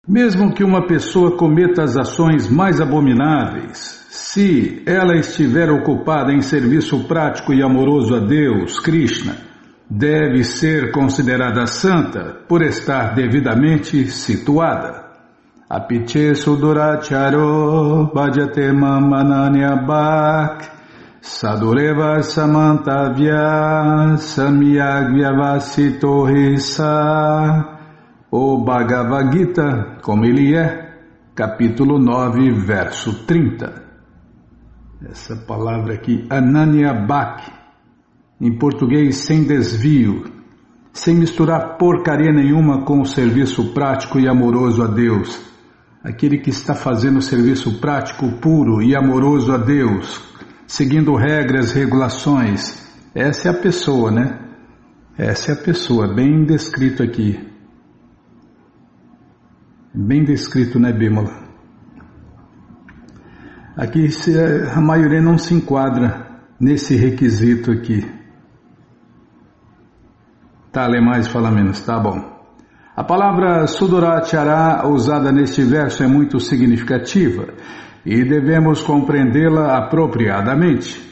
Mesmo que uma pessoa cometa as ações mais abomináveis, se ela estiver ocupada em serviço prático e amoroso a Deus, Krishna, deve ser considerada santa por estar devidamente situada. Apiche suduracharo bhajate mamananya bhak sadureva samantavya samyagyavasito hisa. O Bhagavad Gita, como ele é, capítulo 9, verso 30. Essa palavra aqui, Ananya Bhak, em português sem desvio, sem misturar porcaria nenhuma com o serviço prático e amoroso a Deus. Aquele que está fazendo o serviço prático puro e amoroso a Deus, seguindo regras, regulações. Essa é a pessoa, né? Essa é a pessoa, bem descrito aqui. Bem descrito, né, Bímola? Aqui a maioria não se enquadra nesse requisito aqui. Tá, lê mais, fala menos, tá bom. A palavra Sudurachara usada neste verso é muito significativa e devemos compreendê-la apropriadamente.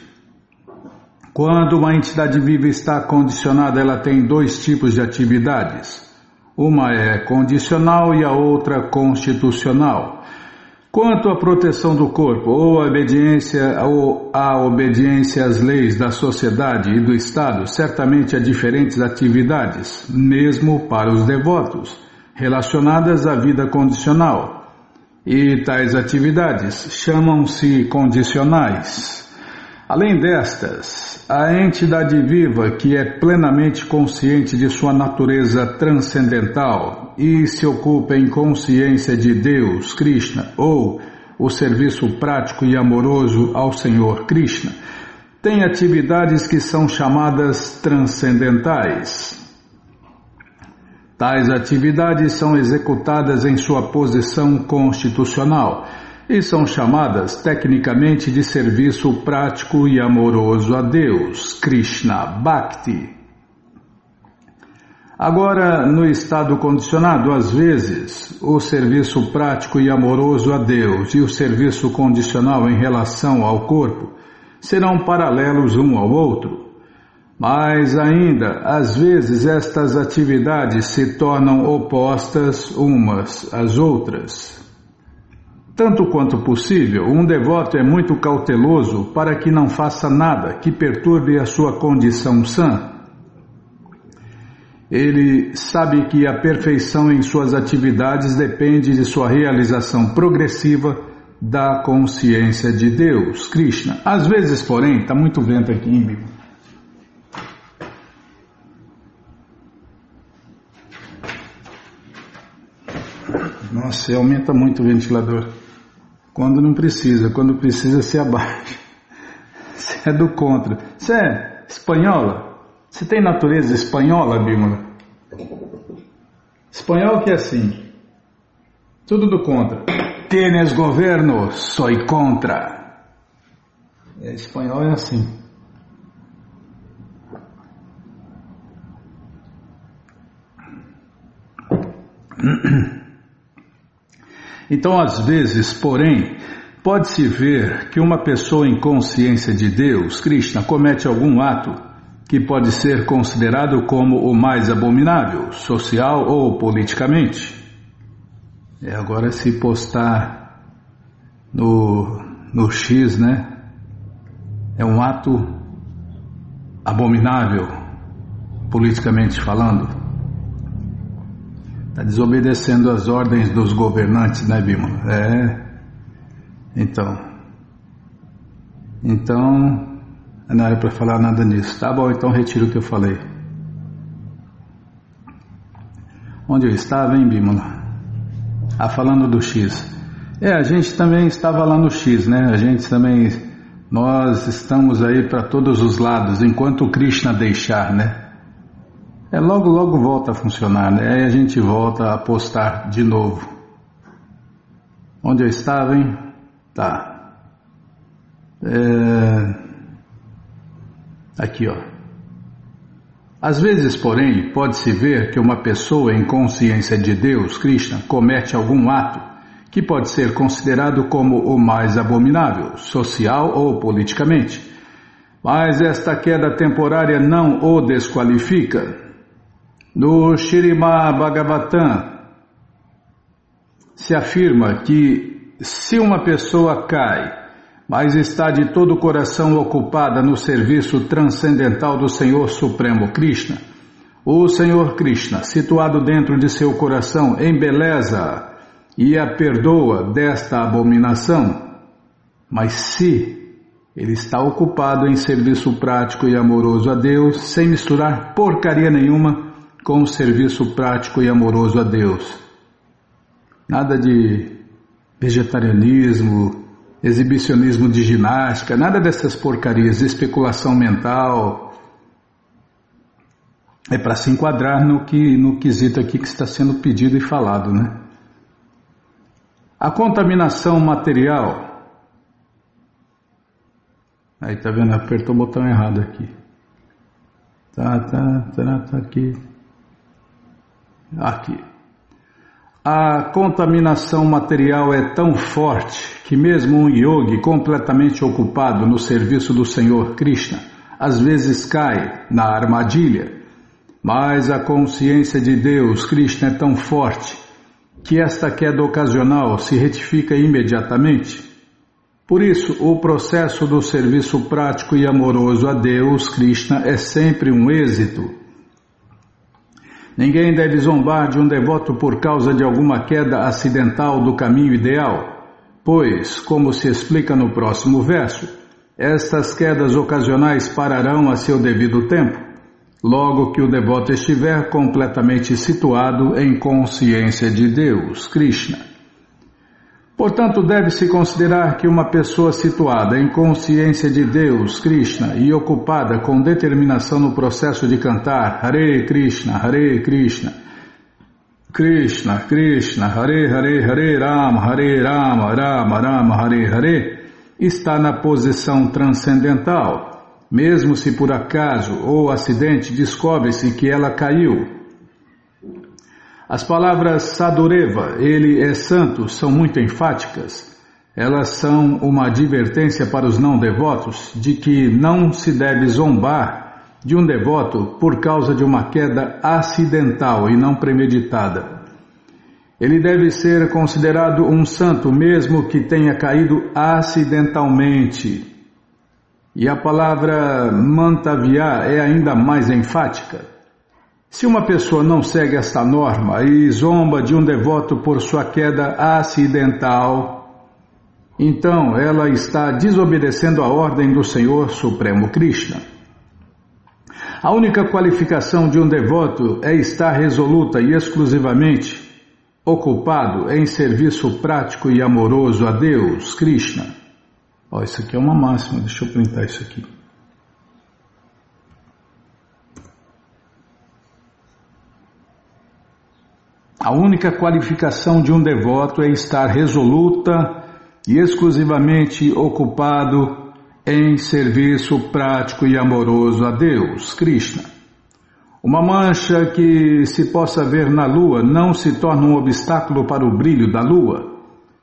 Quando uma entidade viva está condicionada, ela tem dois tipos de atividades. Uma é condicional e a outra constitucional. Quanto à proteção do corpo ou a obediência às leis da sociedade e do Estado, certamente há diferentes atividades, mesmo para os devotos, relacionadas à vida condicional. E tais atividades chamam-se condicionais. Além destas, a entidade viva que é plenamente consciente de sua natureza transcendental e se ocupa em consciência de Deus, Krishna, ou o serviço prático e amoroso ao Senhor Krishna, tem atividades que são chamadas transcendentais. Tais atividades são executadas em sua posição constitucional e são chamadas tecnicamente de serviço prático e amoroso a Deus, Krishna Bhakti. Agora, no estado condicionado, às vezes, o serviço prático e amoroso a Deus e o serviço condicional em relação ao corpo serão paralelos um ao outro. Mas ainda, às vezes, estas atividades se tornam opostas umas às outras. Tanto quanto possível, um devoto é muito cauteloso para que não faça nada que perturbe a sua condição sã. Ele sabe que a perfeição em suas atividades depende de sua realização progressiva da consciência de Deus, Krishna. Às vezes, porém, está muito vento aqui, hein, Bíblia? Nossa, aumenta muito o ventilador. Quando não precisa, quando precisa se abaixa. Você é do contra. Você é espanhola? Você tem natureza espanhola, Bímola? Espanhol que é assim. Tudo do contra. Tienes governo, soy contra. Espanhol é assim. Então, às vezes, porém, pode-se ver que uma pessoa em consciência de Deus, Krishna, comete algum ato que pode ser considerado como o mais abominável, social ou politicamente. Agora, se postar no X, né? É um ato abominável, politicamente falando. Está desobedecendo as ordens dos governantes, né, Bímola? Então, não era para falar nada nisso. Tá bom, então retiro o que eu falei. Onde eu estava, hein, Bímola? Falando do X. A gente também estava lá no X, né? Nós estamos aí para todos os lados, enquanto o Krishna deixar, né? Logo volta a funcionar, né? Aí a gente volta a postar de novo. Onde eu estava, hein? Tá. Aqui, ó. Às vezes, porém, pode-se ver que uma pessoa em consciência de Deus, Krishna, comete algum ato que pode ser considerado como o mais abominável, social ou politicamente. Mas esta queda temporária não o desqualifica. No Śrīmad Bhagavatam se afirma que se uma pessoa cai, mas está de todo o coração ocupada no serviço transcendental do Senhor Supremo Krishna, o Senhor Krishna, situado dentro de seu coração, embeleza e a perdoa desta abominação. Mas se ele está ocupado em serviço prático e amoroso a Deus, sem misturar porcaria nenhuma com o serviço prático e amoroso a Deus. Nada de vegetarianismo, exibicionismo de ginástica, nada dessas porcarias, especulação mental. É para se enquadrar no quesito aqui que está sendo pedido e falado, né? A contaminação material. Aí tá vendo? Apertou o botão errado aqui. Tá aqui. Aqui. A contaminação material é tão forte que mesmo um yogi completamente ocupado no serviço do Senhor Krishna às vezes cai na armadilha, mas a consciência de Deus, Krishna, é tão forte que esta queda ocasional se retifica imediatamente. Por isso, o processo do serviço prático e amoroso a Deus, Krishna, é sempre um êxito. Ninguém deve zombar de um devoto por causa de alguma queda acidental do caminho ideal, pois, como se explica no próximo verso, estas quedas ocasionais pararão a seu devido tempo, logo que o devoto estiver completamente situado em consciência de Deus, Krishna. Portanto, deve-se considerar que uma pessoa situada em consciência de Deus, Krishna, e ocupada com determinação no processo de cantar Hare Krishna, Krishna Krishna, Hare Rama, Rama Rama, Hare Hare, está na posição transcendental, mesmo se por acaso ou acidente descobre-se que ela caiu. As palavras Sadureva, ele é santo, são muito enfáticas. Elas são uma advertência para os não devotos de que não se deve zombar de um devoto por causa de uma queda acidental e não premeditada. Ele deve ser considerado um santo mesmo que tenha caído acidentalmente. E a palavra Mantavya é ainda mais enfática. Se uma pessoa não segue esta norma e zomba de um devoto por sua queda acidental, então ela está desobedecendo a ordem do Senhor Supremo Krishna. A única qualificação de um devoto é estar resoluta e exclusivamente ocupado em serviço prático e amoroso a Deus, Krishna. Isso aqui é uma máxima, deixa eu printar isso aqui. A única qualificação de um devoto é estar resoluta e exclusivamente ocupado em serviço prático e amoroso a Deus, Krishna. Uma mancha que se possa ver na lua não se torna um obstáculo para o brilho da lua.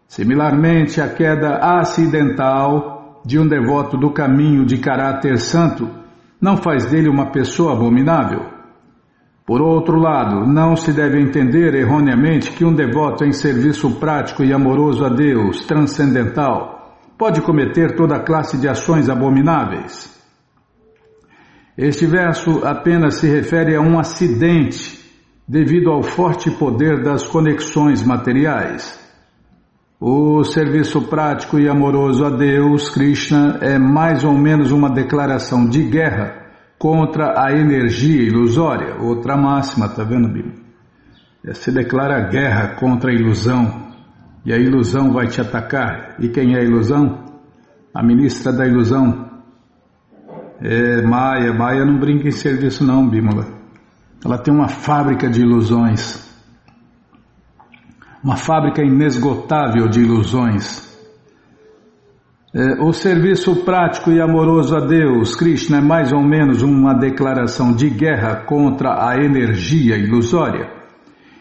Similarmente, a queda acidental de um devoto do caminho de caráter santo não faz dele uma pessoa abominável. Por outro lado, não se deve entender erroneamente que um devoto em serviço prático e amoroso a Deus, transcendental, pode cometer toda classe de ações abomináveis. Este verso apenas se refere a um acidente devido ao forte poder das conexões materiais. O serviço prático e amoroso a Deus, Krishna, é mais ou menos uma declaração de guerra contra a energia ilusória. Outra máxima, está vendo, Bíblia? Se declara guerra contra a ilusão, e a ilusão vai te atacar. E quem é a ilusão? A ministra da ilusão. Maya. Maya não brinca em serviço não, Bímola. Ela tem uma fábrica de ilusões. Uma fábrica inesgotável de ilusões. O serviço prático e amoroso a Deus, Krishna, é mais ou menos uma declaração de guerra contra a energia ilusória.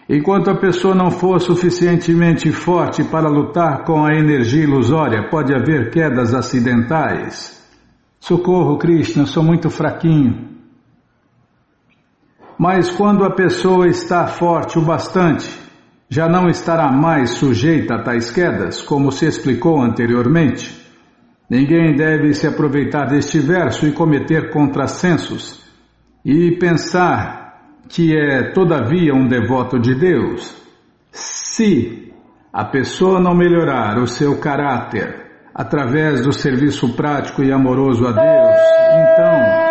Enquanto a pessoa não for suficientemente forte para lutar com a energia ilusória, pode haver quedas acidentais. Socorro, Krishna, sou muito fraquinho. Mas quando a pessoa está forte o bastante, já não estará mais sujeita a tais quedas, como se explicou anteriormente. Ninguém deve se aproveitar deste verso e cometer contrassensos e pensar que é todavia um devoto de Deus. Se a pessoa não melhorar o seu caráter através do serviço prático e amoroso a Deus, então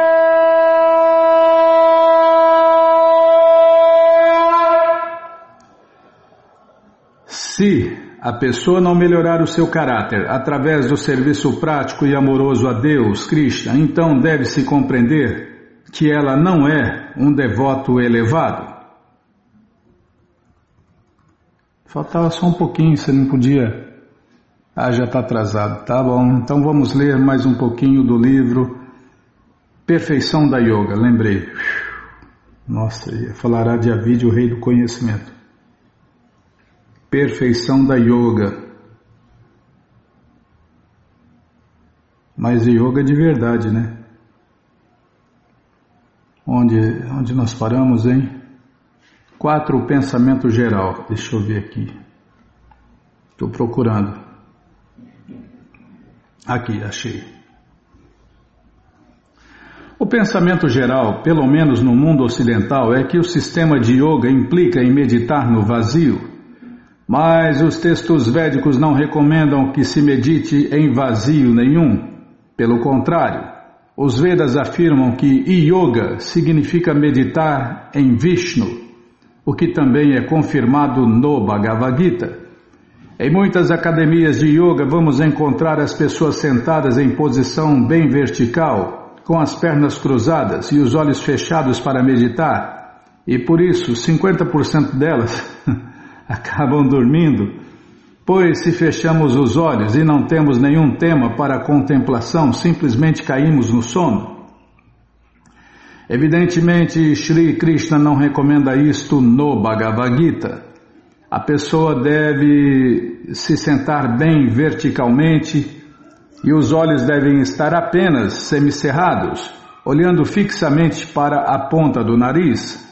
se a pessoa não melhorar o seu caráter através do serviço prático e amoroso a Deus, Krishna, então deve-se compreender que ela não é um devoto elevado. Faltava só um pouquinho, você não podia... já está atrasado, tá bom. Então vamos ler mais um pouquinho do livro Perfeição da Yoga, lembrei. Nossa, falará de Avidya, o rei do conhecimento. Perfeição da Yoga. Mas yoga de verdade, né? Onde nós paramos, hein? 4, o pensamento geral. Deixa eu ver aqui. Estou procurando. Aqui, achei. O pensamento geral, pelo menos no mundo ocidental, é que o sistema de yoga implica em meditar no vazio. Mas os textos védicos não recomendam que se medite em vazio nenhum. Pelo contrário, os Vedas afirmam que yoga significa meditar em Vishnu, o que também é confirmado no Bhagavad Gita. Em muitas academias de yoga vamos encontrar as pessoas sentadas em posição bem vertical, com as pernas cruzadas e os olhos fechados para meditar, e por isso 50% delas acabam dormindo. Pois se fechamos os olhos e não temos nenhum tema para a contemplação, simplesmente caímos no sono. Evidentemente, Shri Krishna não recomenda isto no Bhagavad Gita. A pessoa deve se sentar bem verticalmente e os olhos devem estar apenas semicerrados, olhando fixamente para a ponta do nariz.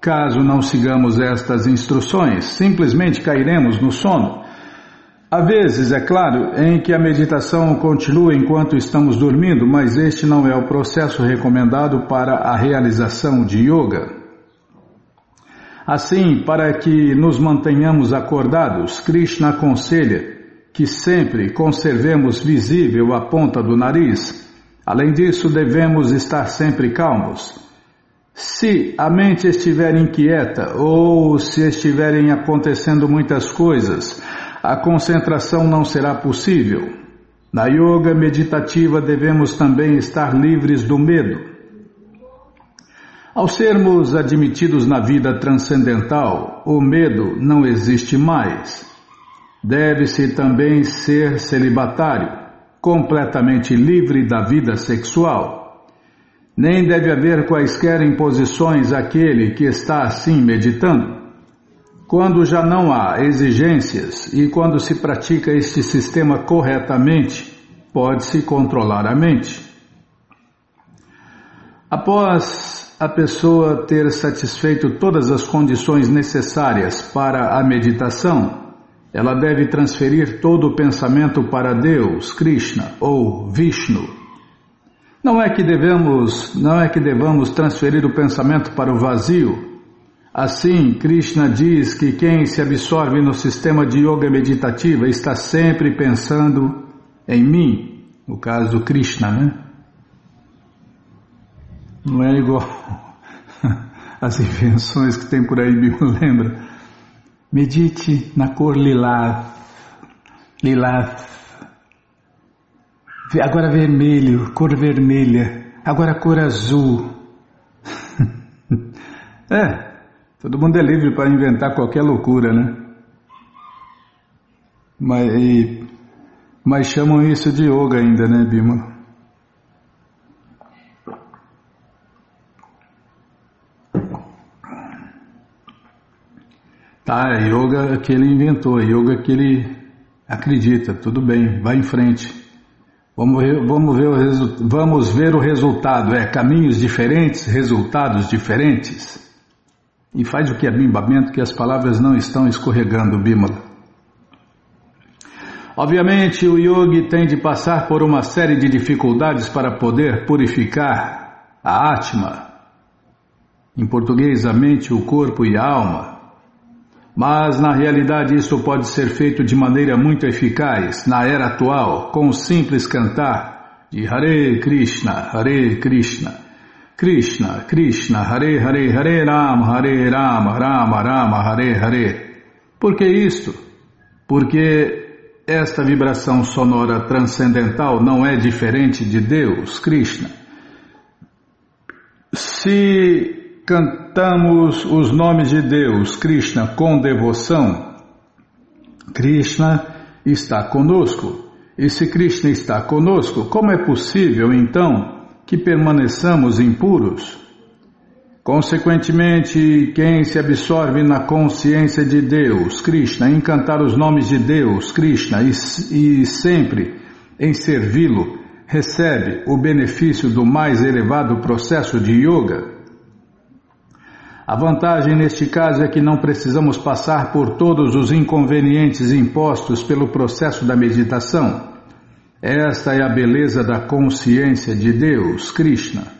Caso não sigamos estas instruções, simplesmente cairemos no sono. Há vezes, é claro, em que a meditação continua enquanto estamos dormindo, mas este não é o processo recomendado para a realização de yoga. Assim, para que nos mantenhamos acordados, Krishna aconselha que sempre conservemos visível a ponta do nariz. Além disso, devemos estar sempre calmos. Se a mente estiver inquieta ou se estiverem acontecendo muitas coisas, a concentração não será possível. Na yoga meditativa devemos também estar livres do medo. Ao sermos admitidos na vida transcendental, o medo não existe mais. Deve-se também ser celibatário, completamente livre da vida sexual. Nem deve haver quaisquer imposições àquele que está assim meditando. Quando já não há exigências e quando se pratica este sistema corretamente, pode-se controlar a mente. Após a pessoa ter satisfeito todas as condições necessárias para a meditação, ela deve transferir todo o pensamento para Deus, Krishna ou Vishnu. Não é que devamos transferir o pensamento para o vazio. Assim, Krishna diz que quem se absorve no sistema de yoga meditativa está sempre pensando em mim, no caso Krishna, né? Não é igual as invenções que tem por aí, me lembra. Medite na cor lilás. Agora vermelho, cor vermelha. Agora cor azul. Todo mundo é livre para Mas chamam isso de yoga ainda, né, Bimala? Tá, é yoga que ele inventou, é yoga que ele acredita, tudo bem, vai em frente. Vamos ver o resultado, caminhos diferentes, resultados diferentes. E faz o que é bimbamento, que as palavras não estão escorregando, Bimala. Obviamente o yogi tem de passar por uma série de dificuldades para poder purificar a Atma, em português a mente, o corpo e a alma. Mas, na realidade, isso pode ser feito de maneira muito eficaz, na era atual, com o simples cantar de Hare Krishna, Krishna, Krishna, Hare Hare, Hare Rama, Rama Rama, Hare Hare. Por que isto? Porque esta vibração sonora transcendental não é diferente de Deus, Krishna. Se cantamos os nomes de Deus, Krishna, com devoção, Krishna está conosco. E se Krishna está conosco, como é possível, então, que permaneçamos impuros? Consequentemente, quem se absorve na consciência de Deus, Krishna, em cantar os nomes de Deus, Krishna, e sempre em servi-lo, recebe o benefício do mais elevado processo de yoga. A vantagem neste caso é que não precisamos passar por todos os inconvenientes impostos pelo processo da meditação. Esta é a beleza da consciência de Deus, Krishna.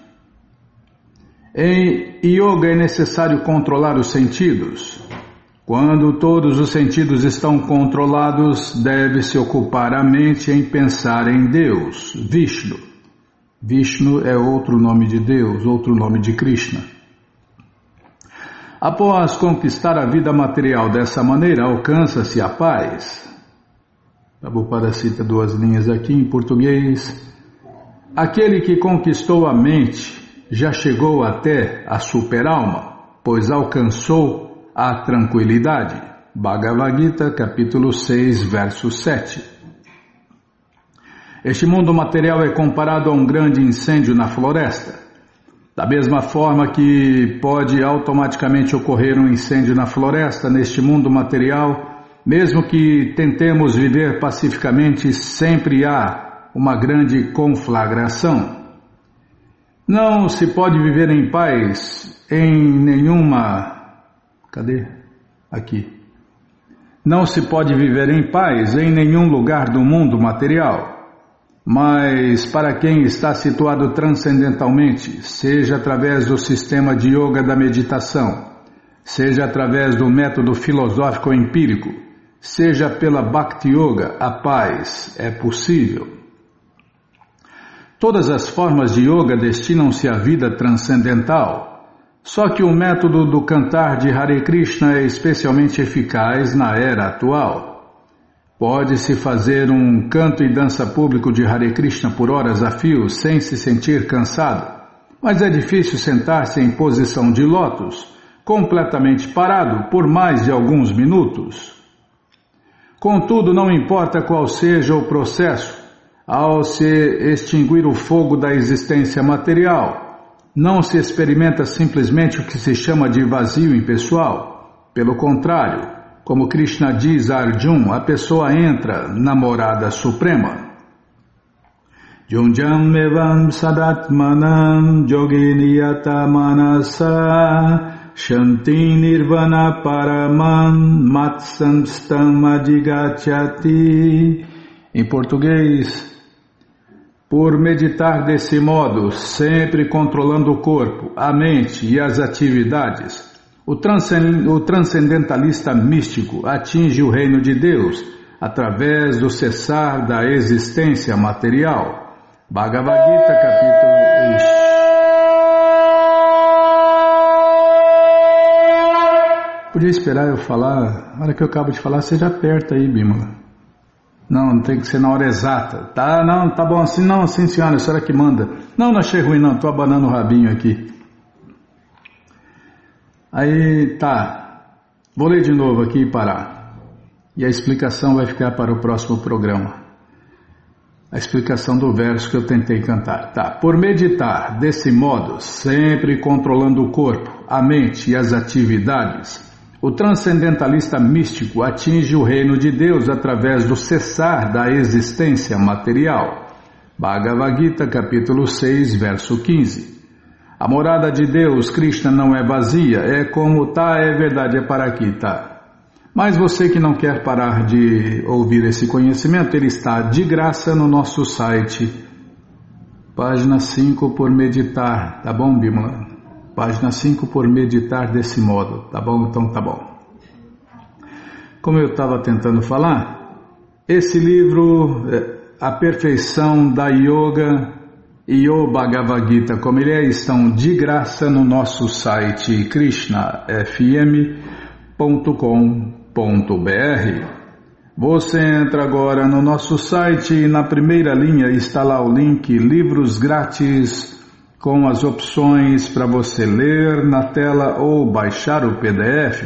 Em yoga é necessário controlar os sentidos. Quando todos os sentidos estão controlados, deve-se ocupar a mente em pensar em Deus, Vishnu. Vishnu é outro nome de Deus, outro nome de Krishna. Após conquistar a vida material dessa maneira, alcança-se a paz. Prabhupada cita 2 linhas aqui em português. Aquele que conquistou a mente já chegou até a superalma, pois alcançou a tranquilidade. Bhagavad Gita, capítulo 6, verso 7. Este mundo material é comparado a um grande incêndio na floresta. Da mesma forma que pode automaticamente ocorrer um incêndio na floresta, neste mundo material, mesmo que tentemos viver pacificamente, sempre há uma grande conflagração. Não se pode viver em paz em nenhuma... Cadê? Aqui. Não se pode viver em paz em nenhum lugar do mundo material. Mas para quem está situado transcendentalmente, seja através do sistema de yoga da meditação, seja através do método filosófico empírico, seja pela Bhakti Yoga, a paz é possível. Todas as formas de yoga destinam-se à vida transcendental, só que o método do cantar de Hare Krishna é especialmente eficaz na era atual. Pode-se fazer um canto e dança público de Hare Krishna por horas a fio sem se sentir cansado, mas é difícil sentar-se em posição de lótus, completamente parado por mais de alguns minutos. Contudo, não importa qual seja o processo, ao se extinguir o fogo da existência material, não se experimenta simplesmente o que se chama de vazio impessoal. Pelo contrário, como Krishna diz a Arjuna, a pessoa entra na morada suprema. Junjam evam sadatmanam yoginiyata manasa shanti nirvana paraman matsamstam adhigachyati. Em português, por meditar desse modo, sempre controlando o corpo, a mente e as atividades, o transcendentalista místico atinge o reino de Deus através do cessar da existência material. Bhagavad Gita, capítulo... Podia esperar eu falar, na hora que eu acabo de falar, você já aperta aí, Bimala. Não tem que ser na hora exata. Tá, não, tá bom assim, não, sim senhora, a senhora que manda. Não, não achei ruim não, estou abanando o rabinho aqui. Aí, tá, vou ler de novo aqui e parar. E a explicação vai ficar para o próximo programa. a explicação do verso que eu tentei cantar. Tá. Por meditar desse modo, sempre controlando o corpo, a mente e as atividades, o transcendentalista místico atinge o reino de Deus através do cessar da existência material. Bhagavad Gita, capítulo 6, verso 15. A morada de Deus, Krishna, não é vazia, é como tá, é verdade, é para aqui, tá. Mas você que não quer parar de ouvir esse conhecimento, ele está de graça no nosso site. Página 5 por meditar, tá bom, Bimala? Página 5 por meditar desse modo, tá bom? Então tá bom. Como eu estava tentando falar, esse livro, A Perfeição da Yoga e o Bhagavad Gita, como ele é, estão de graça no nosso site krishnafm.com.br. Você entra agora no nosso site e na primeira linha está lá o link Livros Grátis com as opções para você ler na tela ou baixar o PDF.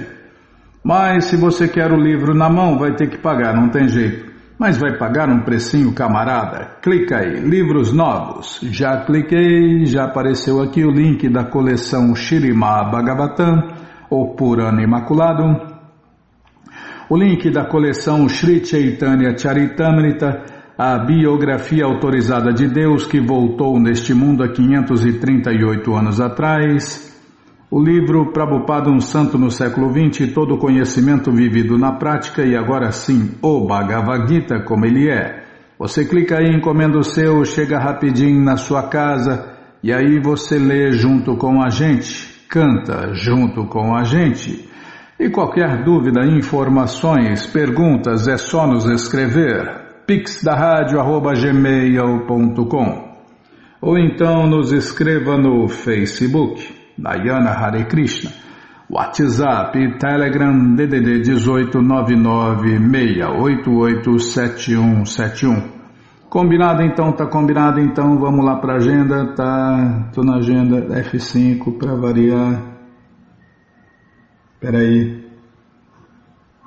Mas se você quer o livro na mão, vai ter que pagar, não tem jeito. Mas vai pagar um precinho, camarada. Clica aí, livros novos. Já cliquei, já apareceu aqui o link da coleção Śrīmad Bhagavatam, ou Purana Imaculado. O link da coleção Sri Chaitanya Charitamrita, a biografia autorizada de Deus que voltou neste mundo há 538 anos atrás. O livro Prabhupada, um santo no século XX, todo o conhecimento vivido na prática e agora sim o Bhagavad Gita como ele é. Você clica aí, encomenda o seu, chega rapidinho na sua casa e aí você lê junto com a gente, canta junto com a gente. E qualquer dúvida, informações, perguntas, é só nos escrever pixdaradio@gmail.com ou então nos escreva no Facebook, Dayana Hare Krishna, WhatsApp e Telegram DDD 18986887171. Combinado então, tá combinado então, vamos lá para a agenda, tá, tô na agenda F5 para variar. Peraí,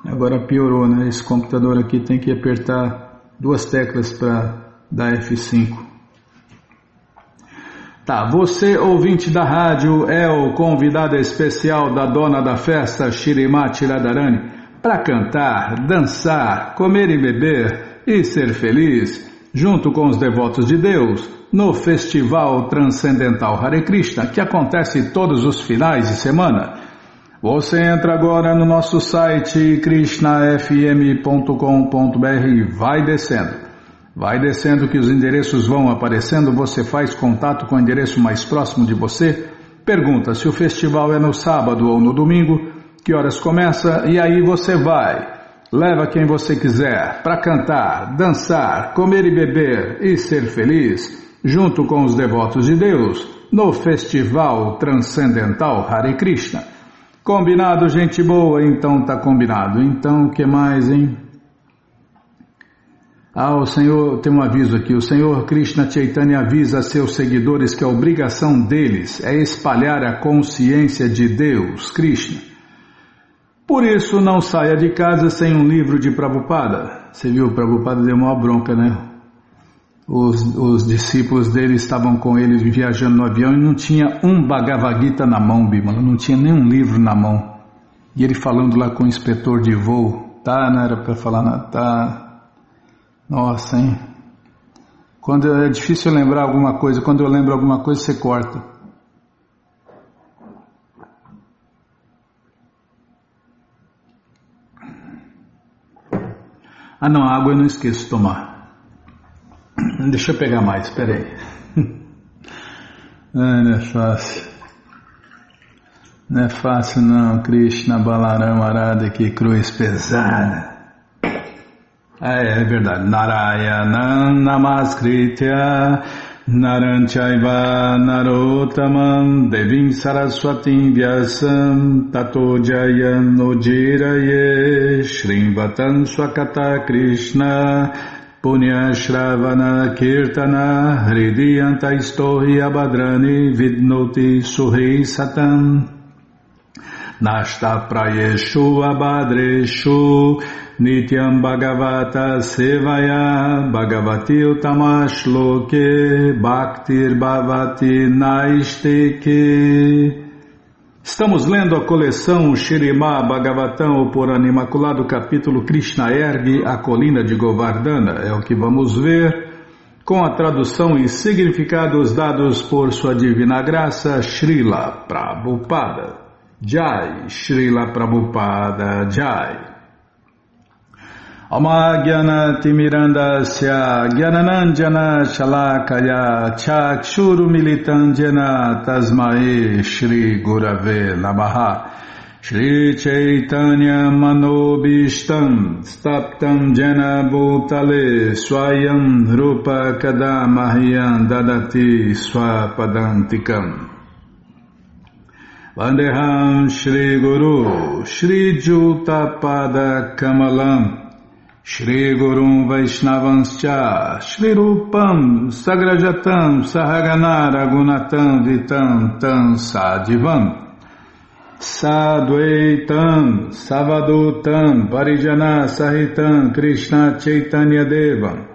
agora piorou, né? Esse computador aqui tem que apertar duas teclas para dar F5. Tá, você ouvinte da rádio é o convidado especial da dona da festa, Shrimati Radharani, para cantar, dançar, comer e beber e ser feliz, junto com os devotos de Deus, no Festival Transcendental Hare Krishna, que acontece todos os finais de semana. Você entra agora no nosso site krishnafm.com.br e vai descendo. Vai descendo que os endereços vão aparecendo, você faz contato com o endereço mais próximo de você, pergunta se o festival é no sábado ou no domingo, que horas começa, e aí você vai. Leva quem você quiser para cantar, dançar, comer e beber e ser feliz, junto com os devotos de Deus, no Festival Transcendental Hare Krishna. Combinado, gente boa? Então tá combinado. Então, o que mais, hein? O Senhor, tem um aviso aqui, o Senhor Krishna Chaitanya avisa a seus seguidores que a obrigação deles é espalhar a consciência de Deus, Krishna. Por isso, não saia de casa sem um livro de Prabhupada. Você viu, o Prabhupada deu uma bronca, né? Os discípulos dele estavam com ele viajando no avião e não tinha um Bhagavad Gita na mão, Bimala, não tinha nenhum livro na mão. E ele falando lá com o inspetor de voo, tá, não era para falar nada, tá. Nossa, hein? Quando é difícil lembrar alguma coisa, quando eu lembro alguma coisa você corta. Ah não, a água eu não esqueço de tomar. Deixa eu pegar mais, espera aí. Não é fácil. Não é fácil não, Krishna Balaram Arada, que cruz pesada. É verdade. Narayanam Namaskritya Naranchaiva Narotamam Devim Saraswatim Vyasam Tato Jayan Ujiraye Shrimvatam Swakata Krishna Punya Shravana Kirtana Hridiyanta Istohi Abadrani Vidnoti Suhi Satam Nashta prayeshu abhadreshu nityam bhagavata sevaya bhagavati utamash loke bhaktir bhavati naisteke. Estamos lendo a coleção Śrīmad Bhagavatam, o Purana Imaculado, capítulo Krishna ergue a colina de Govardhana. É o que vamos ver com a tradução e significados dados por sua divina graça, Srila Prabhupada. Jai, Srila Prabhupada, Jai. Amagyanati Timirandasya Gyananandjana Shalakaya Chakshuru Militandjana Tasmae Shri Gurave Namaha Shri Chaitanya Manobishtam Staptam Jena Bhutale Swayam Rupa Kadamahyam Dadati Swapadantikam Vandeham Shri Guru Shri Jutapada Kamalam Shri Gurum Vaishnavanscha Shri Rupam Sagrajatam Sahagana Ragunatam Vitam Tam Sadivam Sadvaitam Savadutam Parijana Sahitam Krishna Chaitanya Devam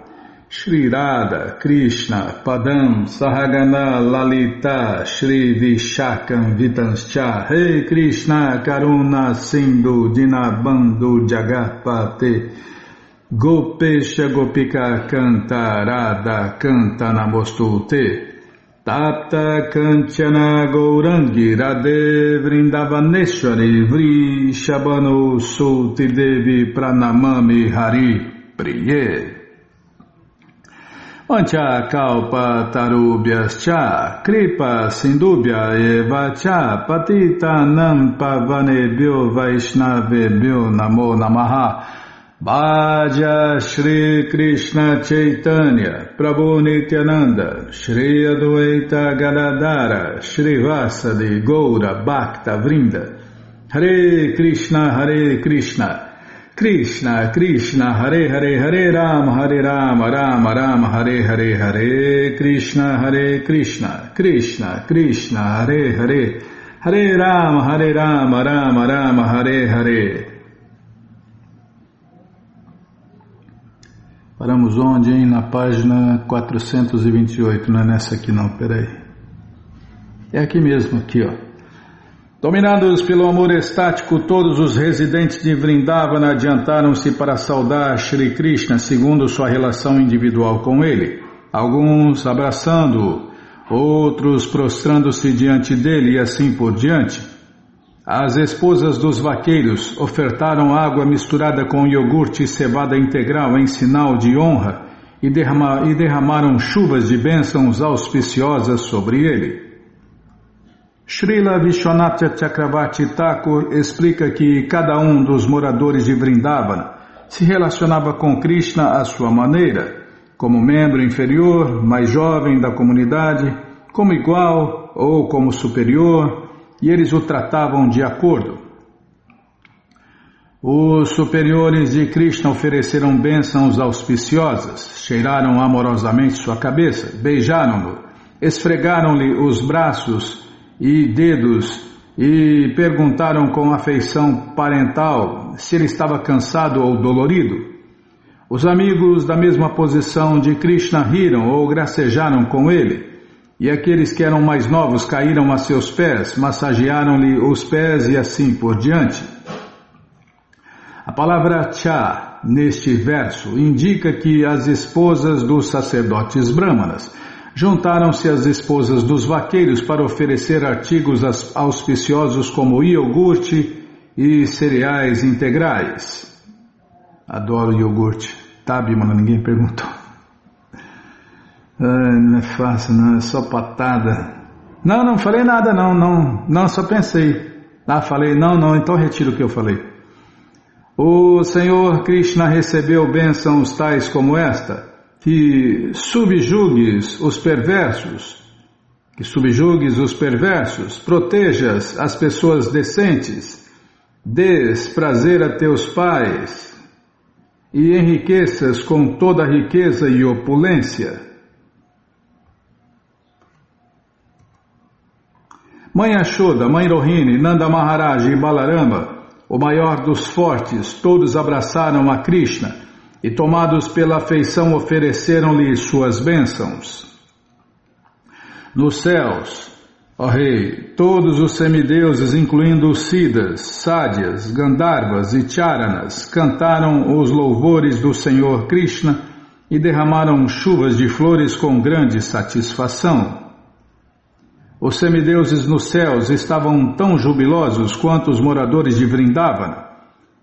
Shri Radha Krishna Padam Sahagana Lalita Shri Vishakam Vitanscha Rei Krishna Karuna Sindhu Dinabandhu Jagatpate Gopesha Gopika Canta Radha Canta Namostute Tapta Kanchana Gourangi Radhe Vrindavaneshwari Vri Shabano Suti Devi Pranamami Hari Priye Vancha Kalpa Tarubhyascha Kripa Sindubhya Eva Cha Patita Nam Pavanebhyo Vaishnavebhyo Namo Namaha Bhaja Shri Krishna Chaitanya Prabhu Nityananda Shri Adwaita Gadadara Shri Vasadi Goura Bhakta Vrinda Hare Krishna Krishna Krishna Hare Hare Hare Rama Rama Rama Hare Hare Hare Krishna Krishna Krishna Hare Hare Hare Rama Rama Rama Hare Hare. Paramos onde, hein? Na página 428, não é nessa aqui não, peraí. É aqui mesmo, aqui ó. Dominados pelo amor estático, todos os residentes de Vrindavana adiantaram-se para saudar Shri Krishna segundo sua relação individual com ele. Alguns abraçando-o, outros prostrando-se diante dele e assim por diante. As esposas dos vaqueiros ofertaram água misturada com iogurte e cevada integral em sinal de honra e derramaram chuvas de bênçãos auspiciosas sobre ele. Srila Vishwanatha Chakravarti Thakur explica que cada um dos moradores de Vrindavana se relacionava com Krishna à sua maneira, como membro inferior, mais jovem da comunidade, como igual ou como superior, e eles o tratavam de acordo. Os superiores de Krishna ofereceram bênçãos auspiciosas, cheiraram amorosamente sua cabeça, beijaram-no, esfregaram-lhe os braços e dedos e perguntaram com afeição parental se ele estava cansado ou dolorido. Os amigos da mesma posição de Krishna riram ou gracejaram com ele. E aqueles que eram mais novos caíram a seus pés, massagearam-lhe os pés e assim por diante. A palavra cha, neste verso, indica que as esposas dos sacerdotes brahmanas juntaram-se às esposas dos vaqueiros para oferecer artigos auspiciosos como iogurte e cereais integrais. Adoro iogurte. Tá, Bimala, ninguém perguntou. Não é fácil, não, é só patada. Não falei nada, não, só pensei. Falei, não, então retiro o que eu falei. O Senhor Krishna recebeu bênçãos tais como esta, que subjugues os perversos, protejas as pessoas decentes, dês prazer a teus pais e enriqueças com toda a riqueza e opulência. Mãe Yashoda, Mãe Rohini, Nanda Maharaj e Balarama, o maior dos fortes, todos abraçaram a Krishna e, tomados pela afeição, ofereceram-lhe suas bênçãos. Nos céus, ó Rei, todos os semideuses, incluindo os Siddhas, Sádias, Gandharvas e Charanas, cantaram os louvores do Senhor Krishna e derramaram chuvas de flores com grande satisfação. Os semideuses nos céus estavam tão jubilosos quanto os moradores de Vrindavana,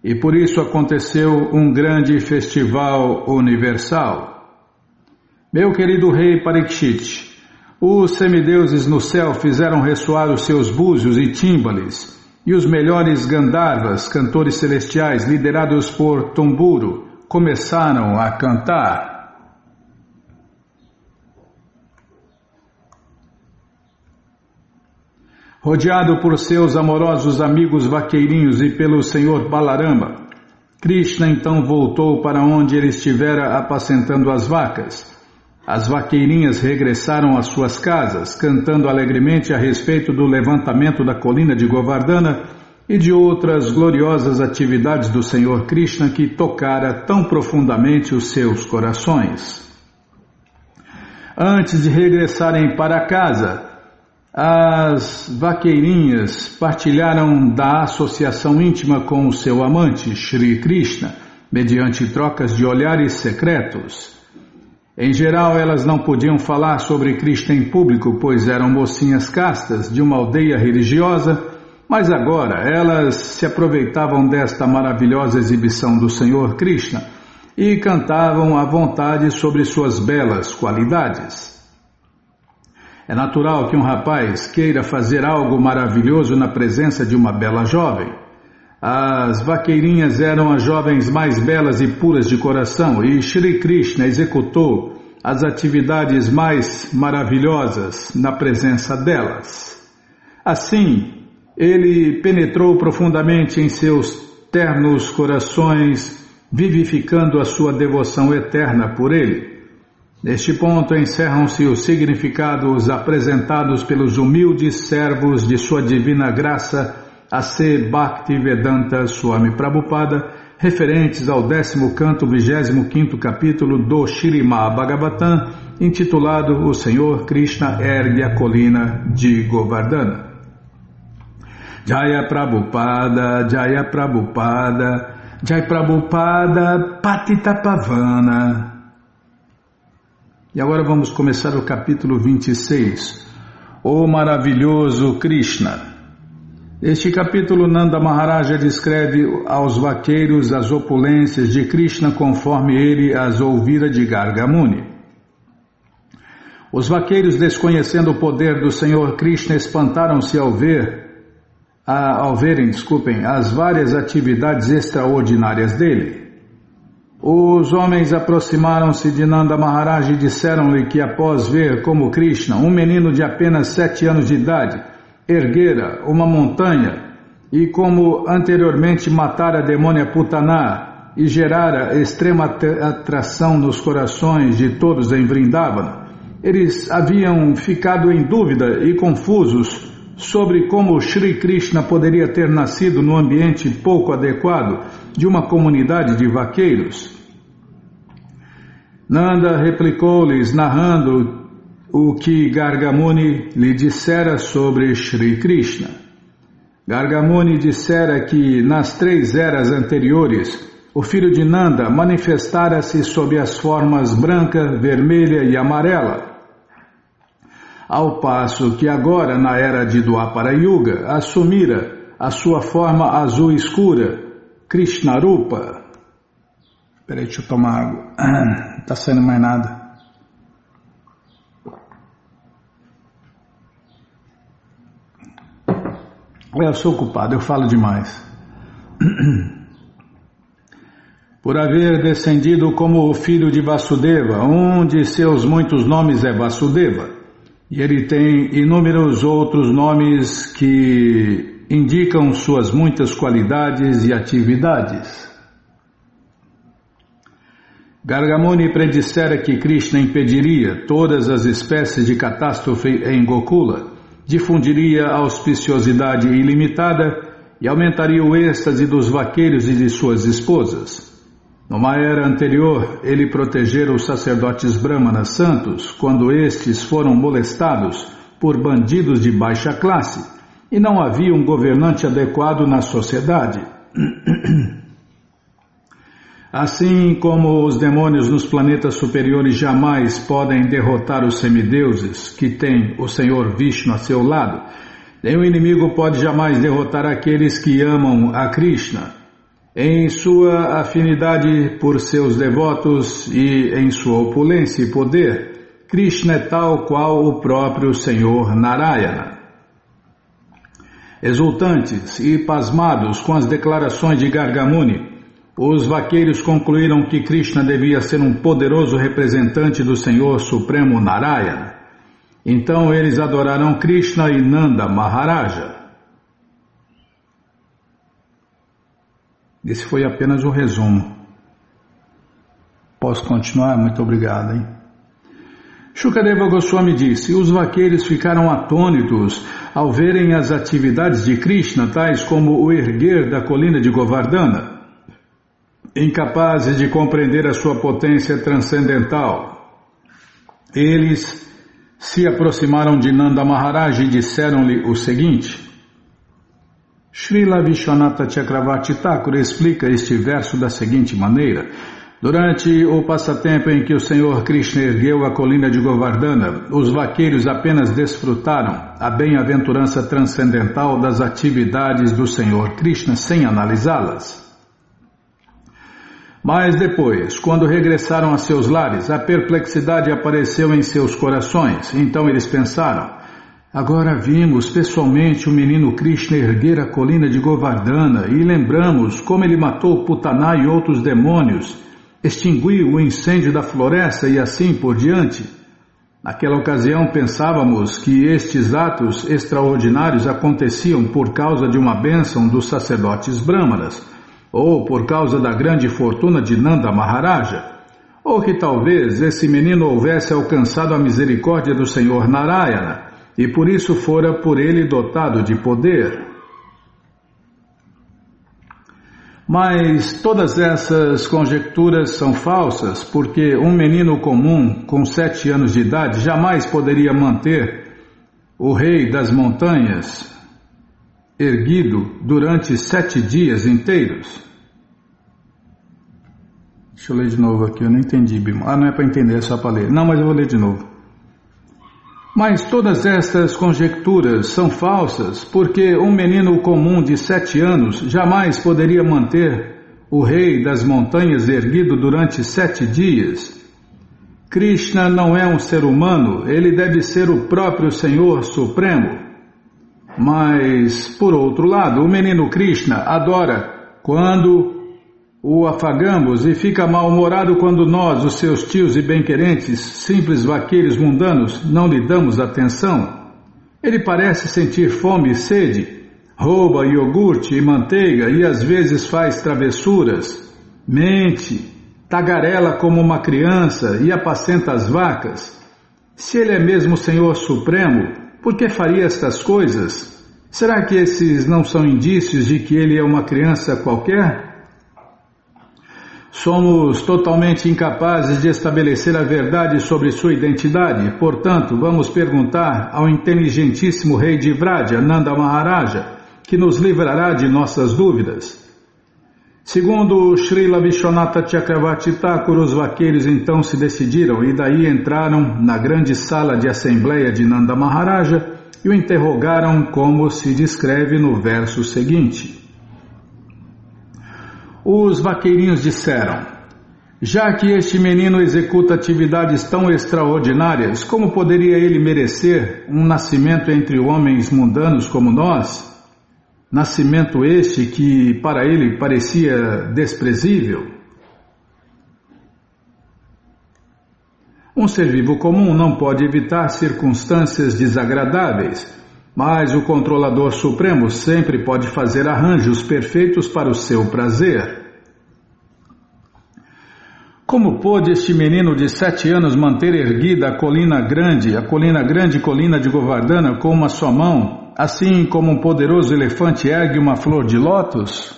e por isso aconteceu um grande festival universal. Meu querido rei Parikshit, os semideuses no céu fizeram ressoar os seus búzios e tímbales, e os melhores Gandharvas, cantores celestiais liderados por Tumburu, começaram a cantar. Rodeado por seus amorosos amigos vaqueirinhos e pelo Senhor Balarama, Krishna então voltou para onde ele estivera apacentando as vacas. As vaqueirinhas regressaram às suas casas, cantando alegremente a respeito do levantamento da colina de Govardhana e de outras gloriosas atividades do Senhor Krishna que tocara tão profundamente os seus corações. Antes de regressarem para casa, as vaqueirinhas partilharam da associação íntima com o seu amante, Shri Krishna, mediante trocas de olhares secretos. Em geral, elas não podiam falar sobre Krishna em público, pois eram mocinhas castas de uma aldeia religiosa, mas agora elas se aproveitavam desta maravilhosa exibição do Senhor Krishna e cantavam à vontade sobre suas belas qualidades. É natural que um rapaz queira fazer algo maravilhoso na presença de uma bela jovem. As vaqueirinhas eram as jovens mais belas e puras de coração e Shri Krishna executou as atividades mais maravilhosas na presença delas. Assim, ele penetrou profundamente em seus ternos corações, vivificando a sua devoção eterna por ele. Neste ponto encerram-se os significados apresentados pelos humildes servos de sua divina graça, A.C. Bhaktivedanta Swami Prabhupada, referentes ao 10º canto, 25º capítulo do Śrīmad Bhagavatam, intitulado O Senhor Krishna ergue a colina de Govardhana. Jaya Prabhupada, Jaya Prabhupada, Jaya Prabhupada, Patita Pavana. E agora vamos começar o capítulo 26, O Maravilhoso Krishna. Este capítulo, Nanda Maharaja descreve aos vaqueiros as opulências de Krishna conforme ele as ouvira de Garga Muni. Os vaqueiros, desconhecendo o poder do Senhor Krishna, espantaram-se ao verem as várias atividades extraordinárias dele. Os homens aproximaram-se de Nanda Maharaj e disseram-lhe que após ver como Krishna, um menino de apenas 7 anos de idade, erguera uma montanha e como anteriormente matara a demônia Putana e gerara extrema atração nos corações de todos em Vrindavana, eles haviam ficado em dúvida e confusos sobre como Shri Krishna poderia ter nascido no ambiente pouco adequado de uma comunidade de vaqueiros. Nanda replicou-lhes narrando o que Garga Muni lhe dissera sobre Shri Krishna. Garga Muni dissera que nas 3 eras anteriores o filho de Nanda manifestara-se sob as formas branca, vermelha e amarela, ao passo que agora, na era de Dwapara Yuga, assumira a sua forma azul escura, Krishnarupa. Peraí, deixa eu tomar água. Não está saindo mais nada. Eu sou culpado, eu falo demais. Por haver descendido como o filho de Vasudeva, um de seus muitos nomes é Vasudeva. E ele tem inúmeros outros nomes que indicam suas muitas qualidades e atividades. Garga Muni predissera que Krishna impediria todas as espécies de catástrofe em Gokula, difundiria auspiciosidade ilimitada e aumentaria o êxtase dos vaqueiros e de suas esposas. Numa era anterior, ele protegera os sacerdotes brahmanas santos quando estes foram molestados por bandidos de baixa classe e não havia um governante adequado na sociedade. Assim como os demônios nos planetas superiores jamais podem derrotar os semideuses que têm o Senhor Vishnu a seu lado, nenhum inimigo pode jamais derrotar aqueles que amam a Krishna. Em sua afinidade por seus devotos e em sua opulência e poder, Krishna é tal qual o próprio Senhor Narayana. Exultantes e pasmados com as declarações de Gargamuni, os vaqueiros concluíram que Krishna devia ser um poderoso representante do Senhor Supremo Narayana. Então eles adoraram Krishna e Nanda Maharaja. Esse foi apenas um resumo. Posso continuar? Muito obrigado, hein? Shukadeva Goswami disse: os vaqueiros ficaram atônitos ao verem as atividades de Krishna, tais como o erguer da colina de Govardhana, incapazes de compreender a sua potência transcendental. Eles se aproximaram de Nanda Maharaj e disseram-lhe o seguinte. Srila Vishwanatha Chakravarti Thakur explica este verso da seguinte maneira: durante o passatempo em que o Senhor Krishna ergueu a colina de Govardhana, os vaqueiros apenas desfrutaram a bem-aventurança transcendental das atividades do Senhor Krishna sem analisá-las. Mas depois, quando regressaram a seus lares, a perplexidade apareceu em seus corações. Então eles pensaram: agora vimos pessoalmente o menino Krishna erguer a colina de Govardhana e lembramos como ele matou Putana e outros demônios, extinguiu o incêndio da floresta e assim por diante. Naquela ocasião pensávamos que estes atos extraordinários aconteciam por causa de uma bênção dos sacerdotes brahmanas, ou por causa da grande fortuna de Nanda Maharaja, ou que talvez esse menino houvesse alcançado a misericórdia do Senhor Narayana, e por isso fora por ele dotado de poder. Mas todas essas conjecturas são falsas, porque um menino comum com 7 anos de idade jamais poderia manter o rei das montanhas erguido durante 7 dias inteiros. Deixa eu ler de novo aqui, eu não entendi, Bima. Não é para entender, é só para ler. Não, mas eu vou ler de novo. Mas todas estas conjecturas são falsas, porque um menino comum de 7 anos jamais poderia manter o rei das montanhas erguido durante 7 dias. Krishna não é um ser humano, ele deve ser o próprio Senhor Supremo. Mas, por outro lado, o menino Krishna adora quando o afagamos e fica mal-humorado quando nós, os seus tios e bem-querentes, simples vaqueiros mundanos, não lhe damos atenção. Ele parece sentir fome e sede, rouba iogurte e manteiga e às vezes faz travessuras, mente, tagarela como uma criança e apacenta as vacas. Se ele é mesmo o Senhor Supremo, por que faria estas coisas? Será que esses não são indícios de que ele é uma criança qualquer? Somos totalmente incapazes de estabelecer a verdade sobre sua identidade, portanto, vamos perguntar ao inteligentíssimo rei de Vraja, Nanda Maharaja, que nos livrará de nossas dúvidas. Segundo Srila Vishwanatha Chakravarti Thakur, os vaqueiros então se decidiram e daí entraram na grande sala de assembleia de Nanda Maharaja e o interrogaram como se descreve no verso seguinte. Os vaqueirinhos disseram: já que este menino executa atividades tão extraordinárias, como poderia ele merecer um nascimento entre homens mundanos como nós? Nascimento este que para ele parecia desprezível? Um ser vivo comum não pode evitar circunstâncias desagradáveis, mas o controlador supremo sempre pode fazer arranjos perfeitos para o seu prazer. Como pôde este menino de 7 anos manter erguida a colina grande colina de Govardhana com uma só mão, assim como um poderoso elefante ergue uma flor de lótus?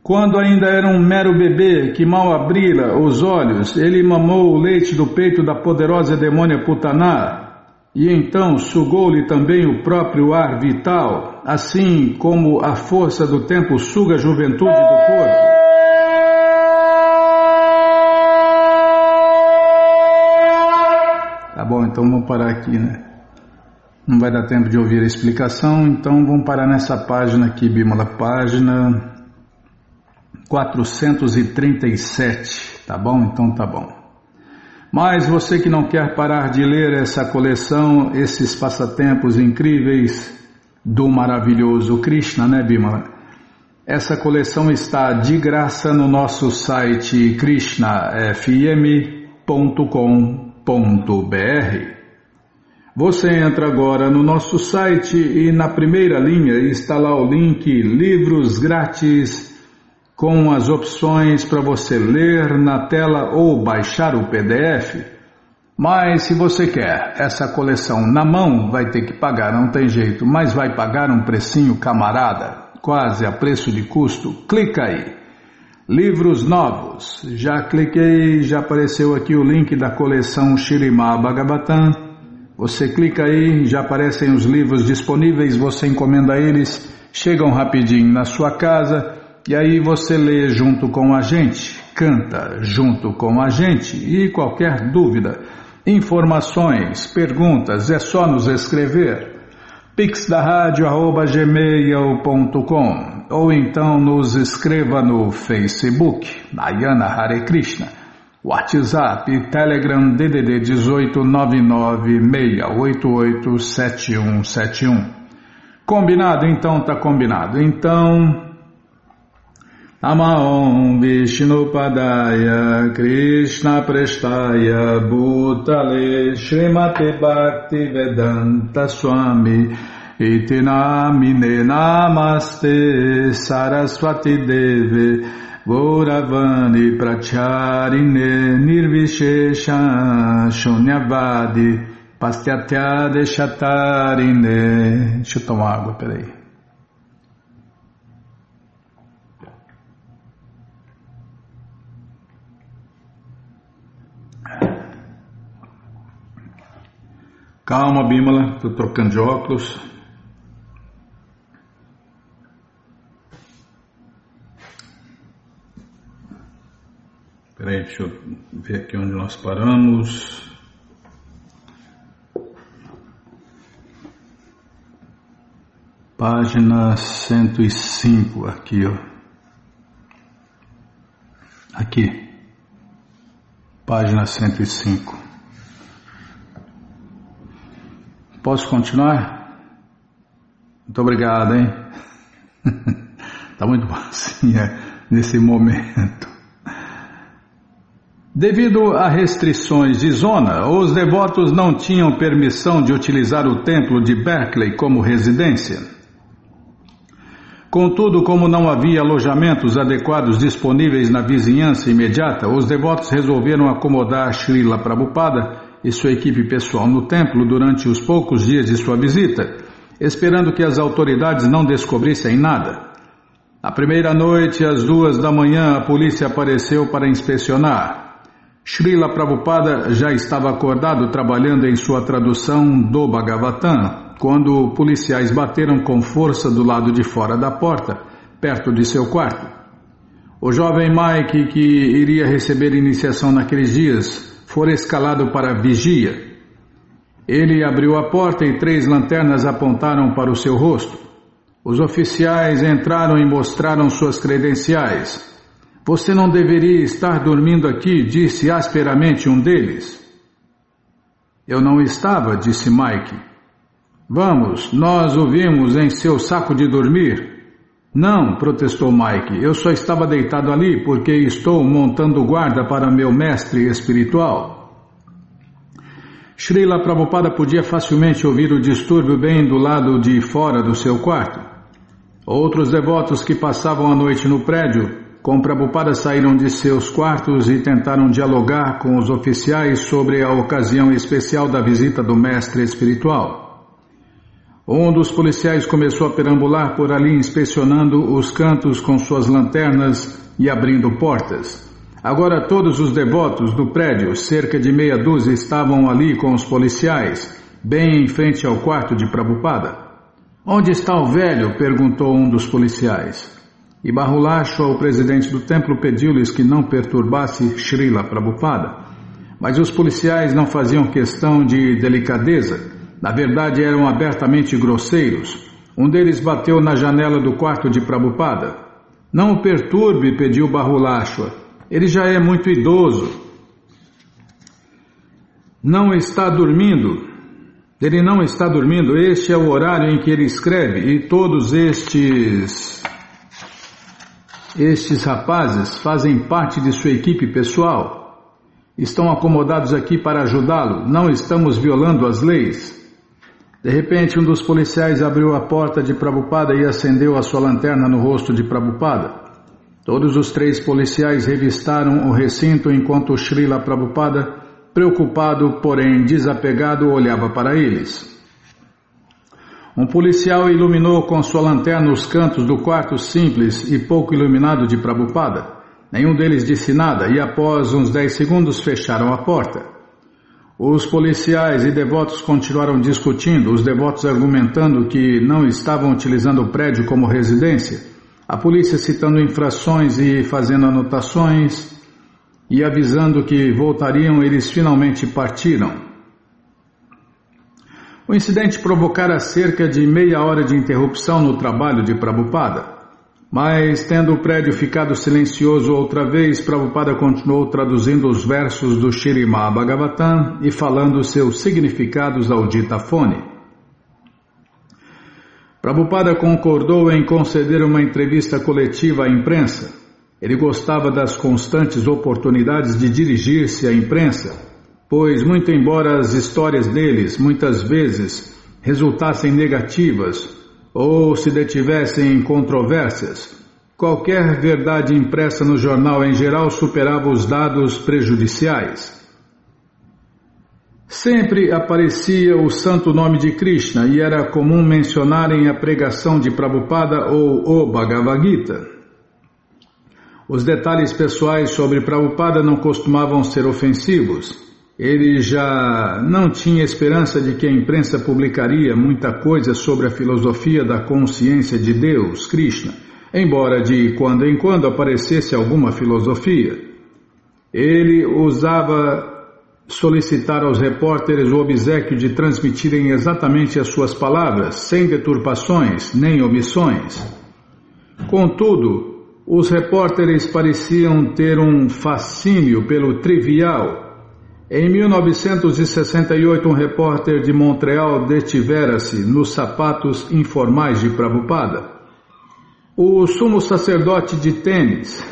Quando ainda era um mero bebê que mal abrira os olhos, ele mamou o leite do peito da poderosa demônia Putaná, e então sugou-lhe também o próprio ar vital, assim como a força do tempo suga a juventude do corpo. Tá bom, então vamos parar aqui, né? Não vai dar tempo de ouvir a explicação, então vamos parar nessa página aqui, Bimala, página 437, tá bom? Então tá bom. Mas você que não quer parar de ler essa coleção, esses passatempos incríveis do maravilhoso Krishna, né, Bimala? Essa coleção está de graça no nosso site krishnafm.com.br. Você entra agora no nosso site e na primeira linha está lá o link Livros Grátis, com as opções para você ler na tela ou baixar o PDF. Mas se você quer essa coleção na mão, vai ter que pagar, não tem jeito, mas vai pagar um precinho camarada, quase a preço de custo. Clica aí, livros novos, já cliquei, já apareceu aqui o link da coleção Śrīmad Bhagavatam. Você clica aí, já aparecem os livros disponíveis, você encomenda eles, chegam rapidinho na sua casa. E aí você lê junto com a gente, canta junto com a gente, e qualquer dúvida, informações, perguntas, é só nos escrever. pixda@gmail.com ou então nos escreva no Facebook, Narayana Hare Krishna, WhatsApp, Telegram, DDD 18 996887171. Combinado? Então tá combinado. Então... Namaon Vishnupadaya Krishna Prestaya Bhutale Srimate Bhakti Vedanta Swami Iti Namine Namaste Saraswati Deve Gauravani Pracharine Nirvishesha Shunyavadi Pastyatya Deshatarine. Deixa eu tomar água, peraí. Calma, Bimala, estou trocando de óculos. Espera aí, deixa eu ver aqui onde nós paramos. Página 105, aqui, ó. Aqui. Página 105. Posso continuar? Muito obrigado, hein? Está muito bom assim, nesse momento. Devido a restrições de zona, os devotos não tinham permissão de utilizar o templo de Berkeley como residência. Contudo, como não havia alojamentos adequados disponíveis na vizinhança imediata, os devotos resolveram acomodar Srila Prabhupada e sua equipe pessoal no templo durante os poucos dias de sua visita, esperando que as autoridades não descobrissem nada. Na primeira noite, às 2 da manhã, a polícia apareceu para inspecionar. Srila Prabhupada já estava acordado trabalhando em sua tradução do Bhagavatam, quando policiais bateram com força do lado de fora da porta, perto de seu quarto. O jovem Mike, que iria receber iniciação naqueles dias, fora escalado para vigia. Ele abriu a porta e 3 lanternas apontaram para o seu rosto. Os oficiais entraram e mostraram suas credenciais. Você não deveria estar dormindo aqui, disse asperamente um deles. Eu não estava, disse Mike. Vamos, nós o vimos em seu saco de dormir. Não, protestou Mike, eu só estava deitado ali porque estou montando guarda para meu mestre espiritual. Srila Prabhupada podia facilmente ouvir o distúrbio bem do lado de fora do seu quarto. Outros devotos que passavam a noite no prédio com Prabhupada saíram de seus quartos e tentaram dialogar com os oficiais sobre a ocasião especial da visita do mestre espiritual. Um dos policiais começou a perambular por ali inspecionando os cantos com suas lanternas e abrindo portas. Agora todos os devotos do prédio, cerca de meia dúzia, estavam ali com os policiais, bem em frente ao quarto de Prabhupada. "Onde está o velho?" perguntou um dos policiais. E Bahulashwa, o presidente do templo, pediu-lhes que não perturbasse Srila Prabhupada. Mas os policiais não faziam questão de delicadeza. Na verdade, eram abertamente grosseiros. Um deles bateu na janela do quarto de Prabhupada. "Não o perturbe", pediu Bahulashwa. "Ele já é muito idoso. Não está dormindo. Ele não está dormindo. Este é o horário em que ele escreve e todos estes rapazes fazem parte de sua equipe pessoal. Estão acomodados aqui para ajudá-lo. Não estamos violando as leis." De repente, um dos policiais abriu a porta de Prabhupada e acendeu a sua lanterna no rosto de Prabhupada. Todos os 3 policiais revistaram o recinto enquanto Srila Prabhupada, preocupado, porém desapegado, olhava para eles. Um policial iluminou com sua lanterna os cantos do quarto simples e pouco iluminado de Prabhupada. Nenhum deles disse nada e após uns 10 segundos fecharam a porta. Os policiais e devotos continuaram discutindo, os devotos argumentando que não estavam utilizando o prédio como residência, a polícia citando infrações e fazendo anotações e avisando que voltariam. Eles finalmente partiram. O incidente provocara cerca de meia hora de interrupção no trabalho de Prabhupada. Mas, tendo o prédio ficado silencioso outra vez, Prabhupada continuou traduzindo os versos do Śrīmad Bhagavatam e falando seus significados ao ditafone. Prabhupada concordou em conceder uma entrevista coletiva à imprensa. Ele gostava das constantes oportunidades de dirigir-se à imprensa, pois, muito embora as histórias deles, muitas vezes, resultassem negativas, ou se detivessem em controvérsias, qualquer verdade impressa no jornal em geral superava os dados prejudiciais. Sempre aparecia o santo nome de Krishna e era comum mencionarem a pregação de Prabhupada ou o Bhagavad Gita. Os detalhes pessoais sobre Prabhupada não costumavam ser ofensivos. Ele já não tinha esperança de que a imprensa publicaria muita coisa sobre a filosofia da consciência de Deus, Krishna, embora de quando em quando aparecesse alguma filosofia. Ele usava solicitar aos repórteres o obséquio de transmitirem exatamente as suas palavras, sem deturpações nem omissões. Contudo, os repórteres pareciam ter um fascínio pelo trivial. Em 1968, um repórter de Montreal detivera-se nos sapatos informais de Prabhupada. O sumo sacerdote de tênis.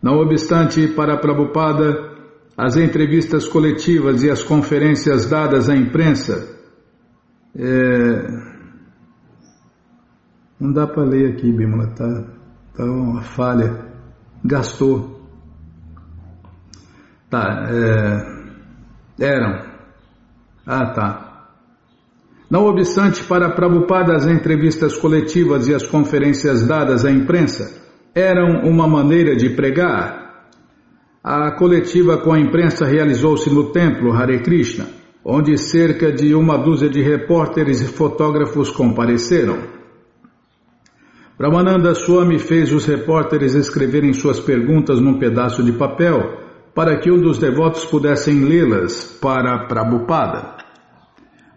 Não obstante, para Prabhupada, as entrevistas coletivas e as conferências dadas à imprensa... Não dá para ler aqui, Bimala, tá uma falha. Gastou. Eram. Não obstante, para Prabhupada, as entrevistas coletivas e as conferências dadas à imprensa eram uma maneira de pregar. A coletiva com a imprensa realizou-se no templo Hare Krishna, onde cerca de uma dúzia de repórteres e fotógrafos compareceram. Brahmananda Swami fez os repórteres escreverem suas perguntas num pedaço de papel para que um dos devotos pudessem lê-las para Prabhupada.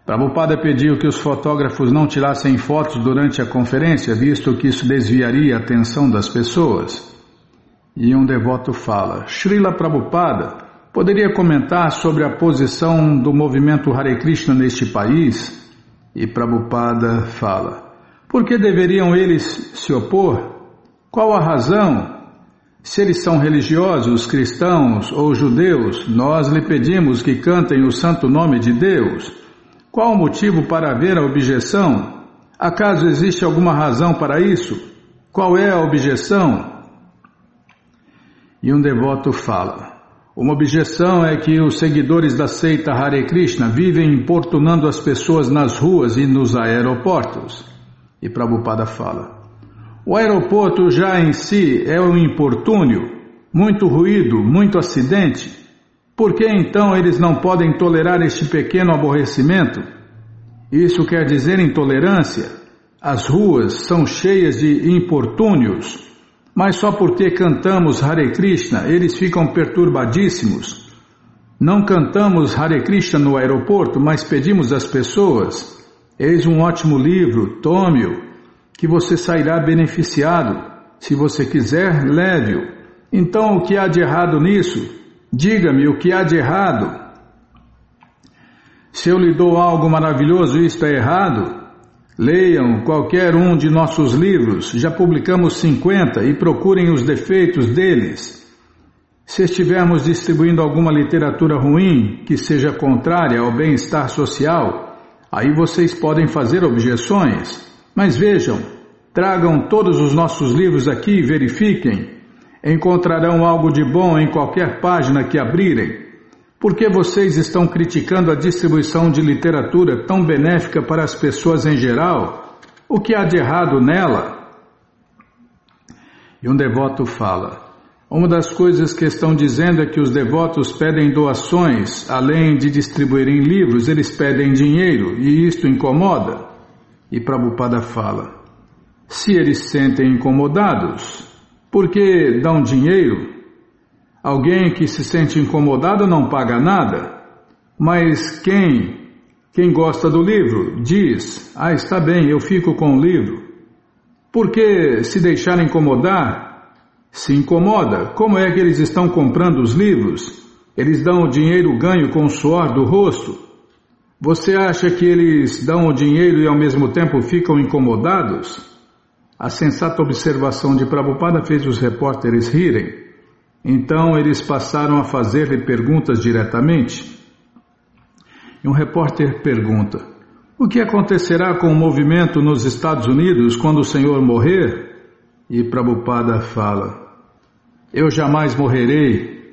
Prabhupada pediu que os fotógrafos não tirassem fotos durante a conferência, visto que isso desviaria a atenção das pessoas. E um devoto fala: Srila Prabhupada poderia comentar sobre a posição do movimento Hare Krishna neste país? E Prabhupada fala: por que deveriam eles se opor? Qual a razão? Se eles são religiosos, cristãos ou judeus, nós lhe pedimos que cantem o santo nome de Deus. Qual o motivo para haver a objeção? Acaso existe alguma razão para isso? Qual é a objeção? E um devoto fala: uma objeção é que os seguidores da seita Hare Krishna vivem importunando as pessoas nas ruas e nos aeroportos. E Prabhupada fala: o aeroporto já em si é um importúnio, muito ruído, muito acidente. Por que então eles não podem tolerar este pequeno aborrecimento? Isso quer dizer intolerância. As ruas são cheias de importúnios, mas só porque cantamos Hare Krishna eles ficam perturbadíssimos. Não cantamos Hare Krishna no aeroporto, mas pedimos às pessoas: eis um ótimo livro, tome-o, que você sairá beneficiado. Se você quiser, leve-o. Então o que há de errado nisso? Diga-me o que há de errado. Se eu lhe dou algo maravilhoso, isto é errado? Leiam qualquer um de nossos livros, já publicamos 50 e procurem os defeitos deles. Se estivermos distribuindo alguma literatura ruim, que seja contrária ao bem-estar social, aí vocês podem fazer objeções. Mas vejam, tragam todos os nossos livros aqui e verifiquem. Encontrarão algo de bom em qualquer página que abrirem. Por que vocês estão criticando a distribuição de literatura tão benéfica para as pessoas em geral? O que há de errado nela? E um devoto fala: uma das coisas que estão dizendo é que os devotos pedem doações, além de distribuírem livros, eles pedem dinheiro, e isto incomoda. E Prabhupada fala: se eles sentem incomodados, por que dão dinheiro? Alguém que se sente incomodado não paga nada, mas quem gosta do livro diz: está bem, eu fico com o livro. Por que se deixar incomodar? Se incomoda, como é que eles estão comprando os livros? Eles dão o dinheiro ganho com o suor do rosto. Você acha que eles dão o dinheiro e ao mesmo tempo ficam incomodados? A sensata observação de Prabhupada fez os repórteres rirem. Então eles passaram a fazer-lhe perguntas diretamente. E um repórter pergunta: o que acontecerá com o movimento nos Estados Unidos quando o senhor morrer? E Prabhupada fala: eu jamais morrerei.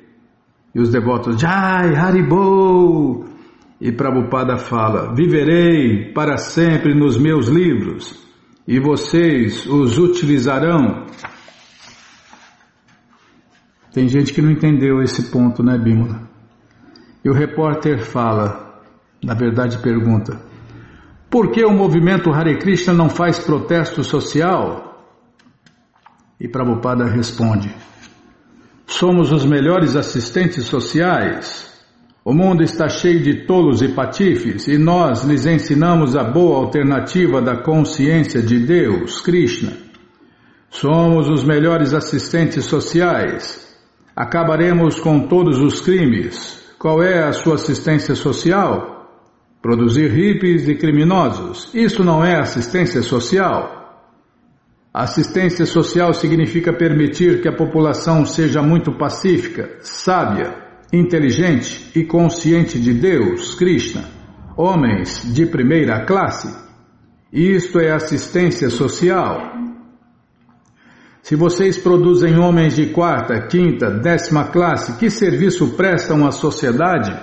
E os devotos: Jai Haribol! E Prabhupada fala: viverei para sempre nos meus livros, e vocês os utilizarão. Tem gente que não entendeu esse ponto, né, Bímola? E o repórter fala, na verdade pergunta: por que o movimento Hare Krishna não faz protesto social? E Prabhupada responde: somos os melhores assistentes sociais. O mundo está cheio de tolos e patifes, e nós lhes ensinamos a boa alternativa da consciência de Deus, Krishna. Somos os melhores assistentes sociais. Acabaremos com todos os crimes. Qual é a sua assistência social? Produzir hippies e criminosos. Isso não é assistência social. Assistência social significa permitir que a população seja muito pacífica, sábia, inteligente e consciente de Deus, Krishna, homens de primeira classe. Isto é assistência social. Se vocês produzem homens de quarta, quinta, 10ª classe, que serviço prestam à sociedade?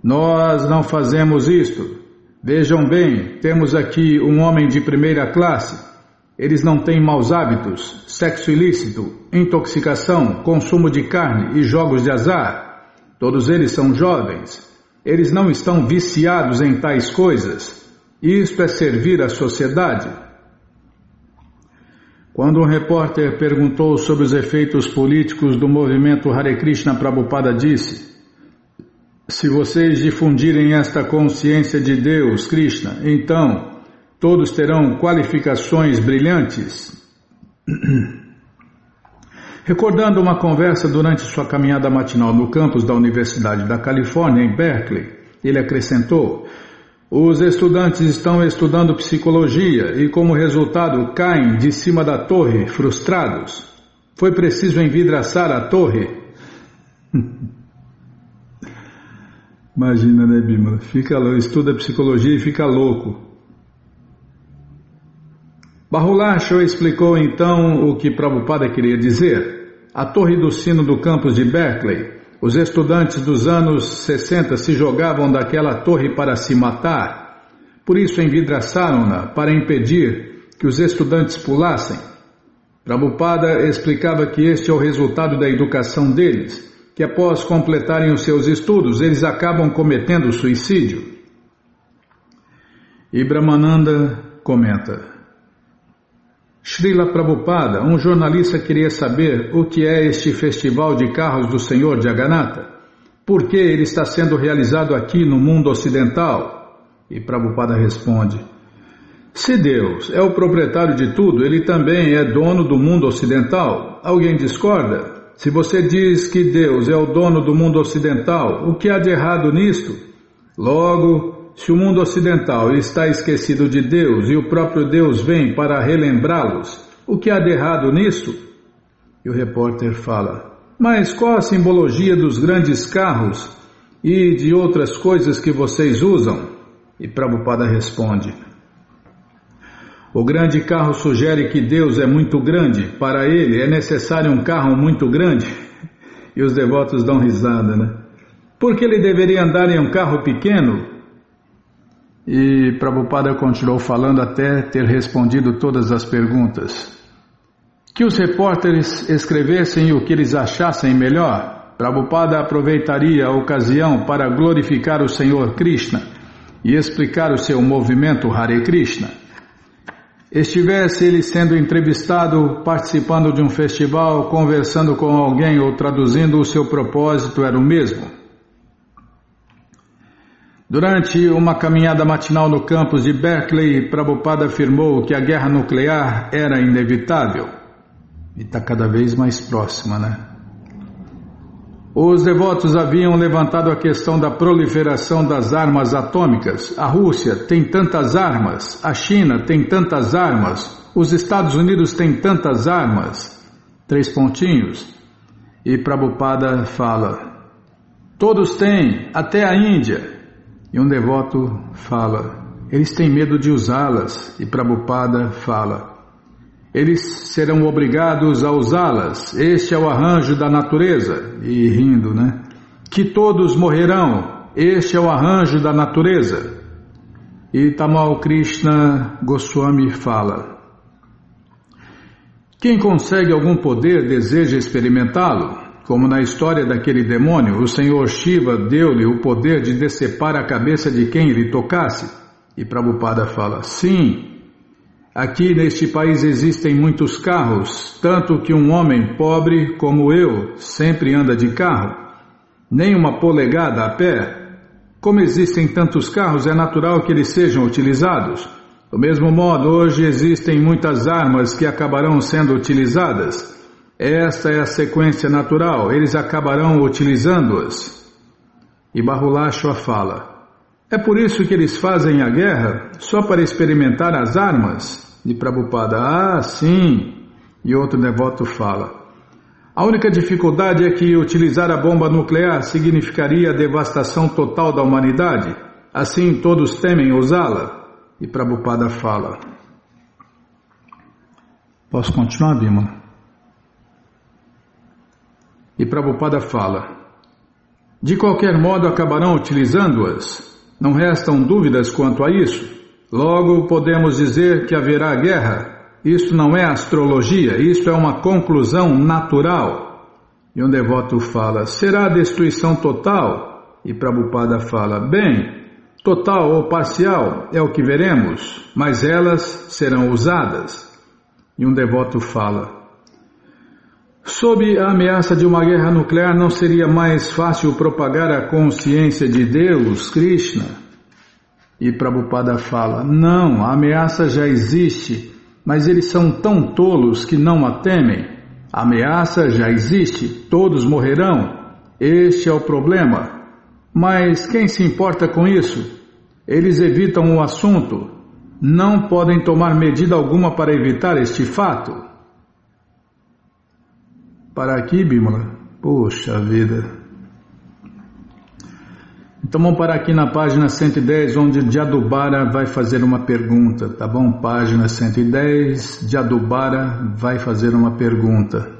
Nós não fazemos isto. Vejam bem, temos aqui um homem de primeira classe. Eles não têm maus hábitos, sexo ilícito, intoxicação, consumo de carne e jogos de azar. Todos eles são jovens. Eles não estão viciados em tais coisas. Isto é servir à sociedade. Quando um repórter perguntou sobre os efeitos políticos do movimento Hare Krishna, Prabhupada disse: se vocês difundirem esta consciência de Deus, Krishna, então todos terão qualificações brilhantes. Recordando uma conversa durante sua caminhada matinal no campus da Universidade da Califórnia, em Berkeley, ele acrescentou: os estudantes estão estudando psicologia e, como resultado, caem de cima da torre, frustrados. Foi preciso envidraçar a torre. Imagina, né, Bímola? Estuda psicologia e fica louco. Bahulash explicou então o que Prabhupada queria dizer. A torre do sino do campus de Berkeley. Os estudantes dos anos 60 se jogavam daquela torre para se matar. Por isso envidraçaram-na para impedir que os estudantes pulassem. Prabhupada explicava que este é o resultado da educação deles, que após completarem os seus estudos, eles acabam cometendo suicídio. E Brahmananda comenta: Srila Prabhupada, um jornalista queria saber o que é este festival de carros do Senhor Jagannatha. Por que ele está sendo realizado aqui no mundo ocidental? E Prabhupada responde: se Deus é o proprietário de tudo, ele também é dono do mundo ocidental. Alguém discorda? Se você diz que Deus é o dono do mundo ocidental, o que há de errado nisto? Logo, se o mundo ocidental está esquecido de Deus e o próprio Deus vem para relembrá-los, o que há de errado nisso? E o repórter fala: mas qual a simbologia dos grandes carros e de outras coisas que vocês usam? E Prabhupada responde: o grande carro sugere que Deus é muito grande, para ele é necessário um carro muito grande. E os devotos dão risada, né? Por que ele deveria andar em um carro pequeno? E Prabhupada continuou falando até ter respondido todas as perguntas. Que os repórteres escrevessem o que eles achassem melhor. Prabhupada aproveitaria a ocasião para glorificar o Senhor Krishna e explicar o seu movimento Hare Krishna. Estivesse ele sendo entrevistado, participando de um festival, conversando com alguém ou traduzindo, o seu propósito era o mesmo. Durante uma caminhada matinal no campus de Berkeley, Prabhupada afirmou que a guerra nuclear era inevitável. E está cada vez mais próxima, né? Os devotos haviam levantado a questão da proliferação das armas atômicas. A Rússia tem tantas armas, a China tem tantas armas, os Estados Unidos têm tantas armas. 3 pontinhos. E Prabhupada fala: todos têm, até a Índia. E um devoto fala: eles têm medo de usá-las. E Prabhupada fala: eles serão obrigados a usá-las. Este é o arranjo da natureza. E rindo, né? Que todos morrerão. Este é o arranjo da natureza. E Tamal Krishna Goswami fala: quem consegue algum poder deseja experimentá-lo. Como na história daquele demônio, o Senhor Shiva deu-lhe o poder de decepar a cabeça de quem lhe tocasse. E Prabhupada fala: sim, aqui neste país existem muitos carros, tanto que um homem pobre como eu sempre anda de carro, nem uma polegada a pé. Como existem tantos carros, é natural que eles sejam utilizados. Do mesmo modo, hoje existem muitas armas que acabarão sendo utilizadas. Esta é a sequência natural, eles acabarão utilizando-as. E Bahulashva fala: é por isso que eles fazem a guerra? Só para experimentar as armas? E Prabhupada: ah, sim. E outro devoto fala: a única dificuldade é que utilizar a bomba nuclear significaria a devastação total da humanidade. Assim todos temem usá-la. E Prabhupada fala: posso continuar, Bima? E Prabhupada fala: de qualquer modo acabarão utilizando-as. Não restam dúvidas quanto a isso. Logo podemos dizer que haverá guerra. Isto não é astrologia, isto é uma conclusão natural. E um devoto fala: será destruição total? E Prabhupada fala: bem, total ou parcial é o que veremos, mas elas serão usadas. E um devoto fala: sob a ameaça de uma guerra nuclear, não seria mais fácil propagar a consciência de Deus, Krishna? E Prabhupada fala: não, a ameaça já existe, mas eles são tão tolos que não a temem. A ameaça já existe, todos morrerão. Este é o problema. Mas quem se importa com isso? Eles evitam o assunto. Não podem tomar medida alguma para evitar este fato. Para aqui, Bimala. Poxa vida. Então vamos parar aqui na página 110, onde Jadubara vai fazer uma pergunta, tá bom? Página 110, Jadubara vai fazer uma pergunta.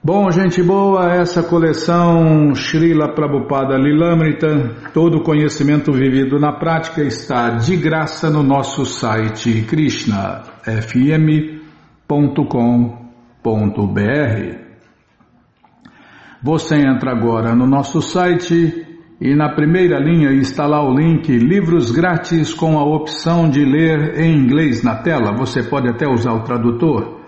Bom, gente boa, essa coleção Srila Prabhupada Lilamrita, todo conhecimento vivido na prática está de graça no nosso site krishnafm.com.br. Você entra agora no nosso site e na primeira linha está lá o link Livros Grátis com a opção de ler em inglês na tela. Você pode até usar o tradutor,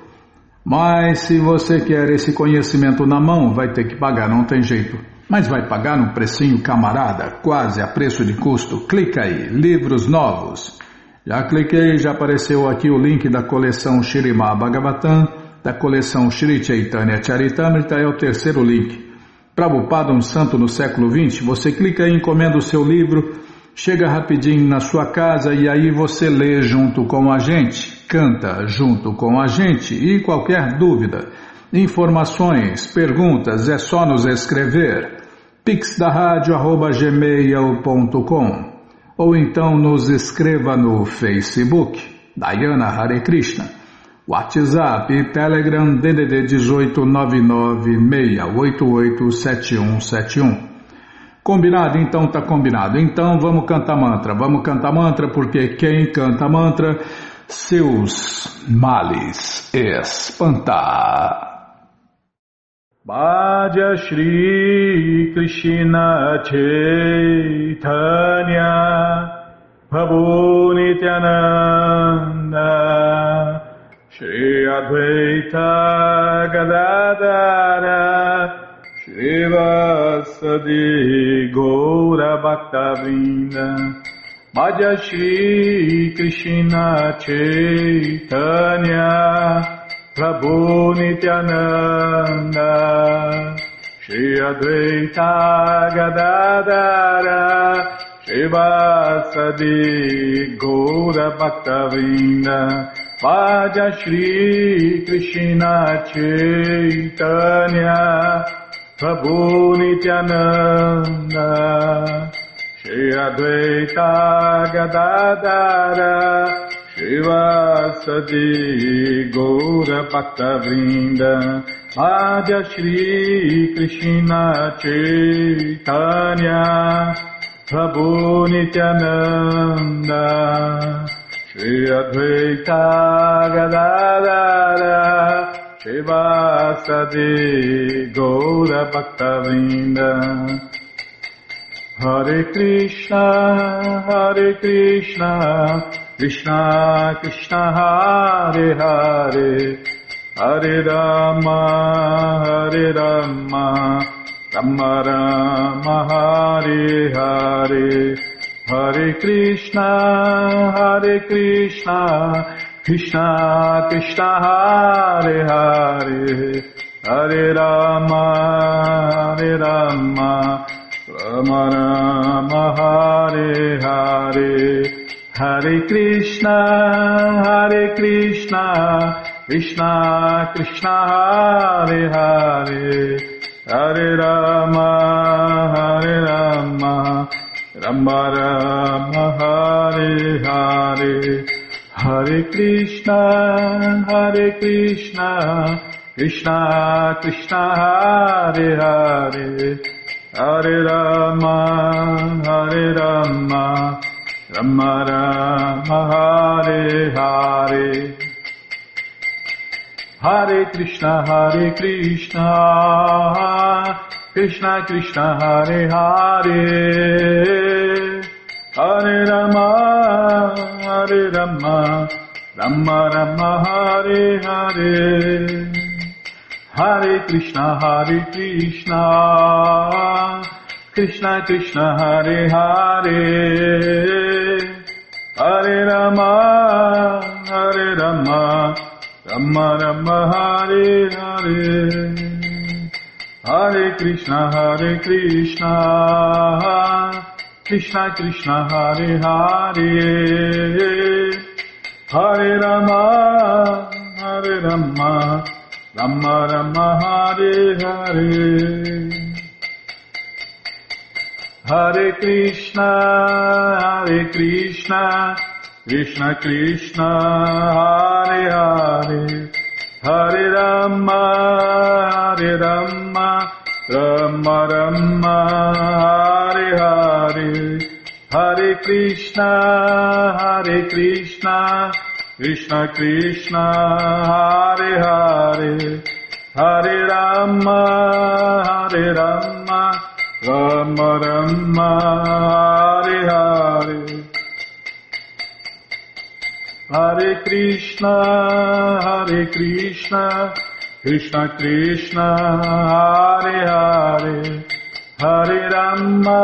mas se você quer esse conhecimento na mão, vai ter que pagar, não tem jeito. Mas vai pagar num precinho camarada, quase a preço de custo. Clica aí, Livros Novos. Já cliquei, já apareceu aqui o link da coleção Śrīmad Bhagavatam, da coleção Shri Chaitanya Charitamrita, é o terceiro link. Prabhupada, um santo no século XX, você clica aí, encomenda o seu livro, chega rapidinho na sua casa e aí você lê junto com a gente, canta junto com a gente e qualquer dúvida, informações, perguntas, é só nos escrever pixdaradio@gmail.com ou então nos escreva no Facebook, Dayana Hare Krishna. WhatsApp e Telegram DDD 18986887171. Combinado? Então tá combinado. Então vamos cantar mantra porque quem canta mantra, seus males espanta. Bhaja Shri Krishna Chaitanya Prabhu Nityananda Shri Advaita Gadadara Shri Vasadi Gaura Bhaktavrinda Bhaja Shri Krishna Chaitanya Prabhu Nityananda Shri Advaita Gadadara Shri Vasadi Gaura Bhaktavrinda Bhaja Shri Krishna Chaitanya Prabhu Nityananda Shri Advaita Gadadara Shri Vasadi Gaura Bhaktavrinda Bhaja Shri Krishna Chaitanya Prabhu Nityananda Shri Advaita Gadadara Shri Vasadi Gaura Bhaktavrinda Hare Krishna Krishna Krishna Hare Hare Hare Rama Rama Rama Hare Hare Hare Krishna Krishna Krishna Hare Hare Hare Rama Rama Rama Hare Hare Hare Krishna Krishna Krishna Hare Hare Hare Rama Rama Rama Hare Hare Hare Krishna Krishna Krishna Hare Hare Hare Rama Rama Rama Hare Hare Hare Krishna Krishna Krishna Hare Hare Hare Rama Rama Rama Hare Hare Hare Krishna Krishna Krishna Hare Hare Hare Rama Rama Rama Hare Hare Hare Krishna Krishna Krishna Hare Hare Hare Rama Rama Rama Hare Hare Hare Krishna, Krishna Krishna, Hare Hare, Hare Rama, Rama Rama, Hare Hare, Hare Krishna, Krishna Krishna, Hare Hare, Hare Rama, Rama Rama, Hare Hare, Hare Krishna, Krishna Krishna, Hare Hare, Hare Rama,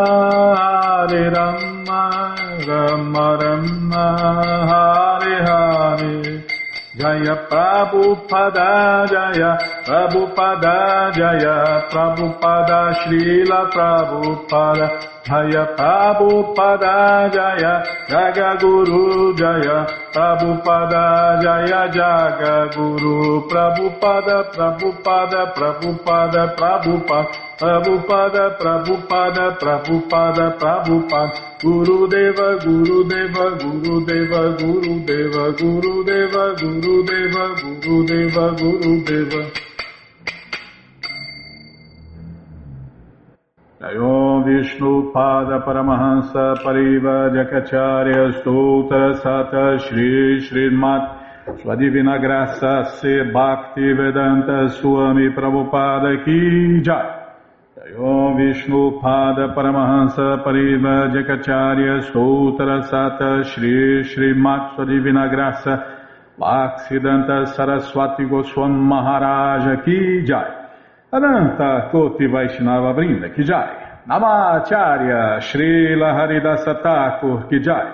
Rama Rama, Hare Hare, Jaya Prabhupada, Jaya Prabhupada, Jaya Prabhupada, Srila Prabhupada, Jaya Prabhupada, Jaya Jagaguru, Jaya Prabhupada, Jaya Jagaguru, Prabhupada, Prabhupada, Prabhupada, Prabhupada, Prabhupada, Prabhupada, Prabhupada, Prabhupada, Gurudeva, Gurudeva, Gurudeva, Gurudeva, Gurudeva, Gurudeva, Gurudeva, Gurudeva. Jayom Vishnu Pada Paramahansa Pariva Jakacharya Stoutra Sata Shri Srimat Sua Divina Graça Se Bhakti Vedanta Swami Prabhupada Ki Jai. Jayom Vishnu Pada Paramahansa Pariva Jakacharya Stoutra Sata Shri Srimat Sua Divina Graça Bhaktivedanta Saraswati Goswami Maharaja Ki Jai. Ananta Koti Vaishnava Vrinda Ki Jai. Namacharya Srila Haridasa Thakur Ki Jai.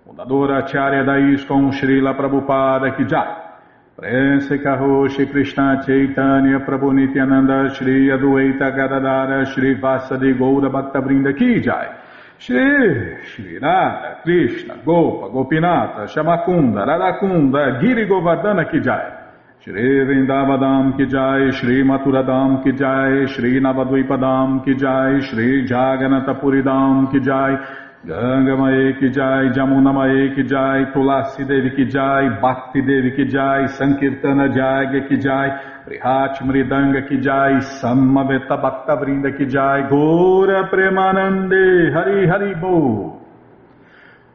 Fundadora Acharya da ISKCON Srila Prabhupada Ki Jai. Prense Karoshi Krishna Chaitanya Prabhu Nityananda Shri Adwaita Gadadara Shri Vasadi Goura Bhakta Vrinda Ki Jai. Shri Radha Krishna Gopa Gopinata Shamakunda Radakunda Giri Govardhana Ki Jai. Shri Vrindavadam Ki Jai, Shri Maturadam Ki Jai, Shri Navadvipadam Ki Jai, Shri Jaganatapuridam Ki Jai, Ganga Mae Ki Jai, Jamuna Mae Ki Jai, Tulasi Devi Ki Jai, Bhakti Devi Ki Jai, Sankirtana Jagya Ki Jai, Prihat Mridanga Ki Jai, Samaveta Bhakta Vrinda Ki Jai, Gora Premanande, Hari Hari Bo.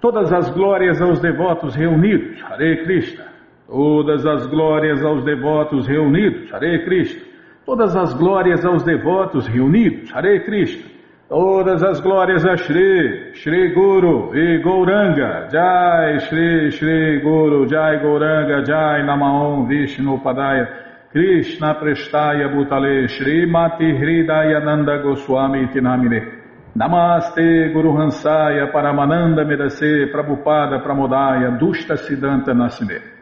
Todas as glórias aos devotos reunidos, Hare Krishna. Todas as glórias aos devotos reunidos, Hare Krishna. Todas as glórias aos devotos reunidos, Hare Krishna. Todas as glórias a Shri Guru e Gauranga, Jai Shri Guru, Jai Gauranga, Jai Namaon Vishnu Padaya, Krishna Prestaya Bhutale, Shri Mati Hridaya Nanda Goswami Tinamine. Namaste Guru Hansaya Paramananda Medase Prabhupada Pramodaya Dushta Siddhanta Nasine.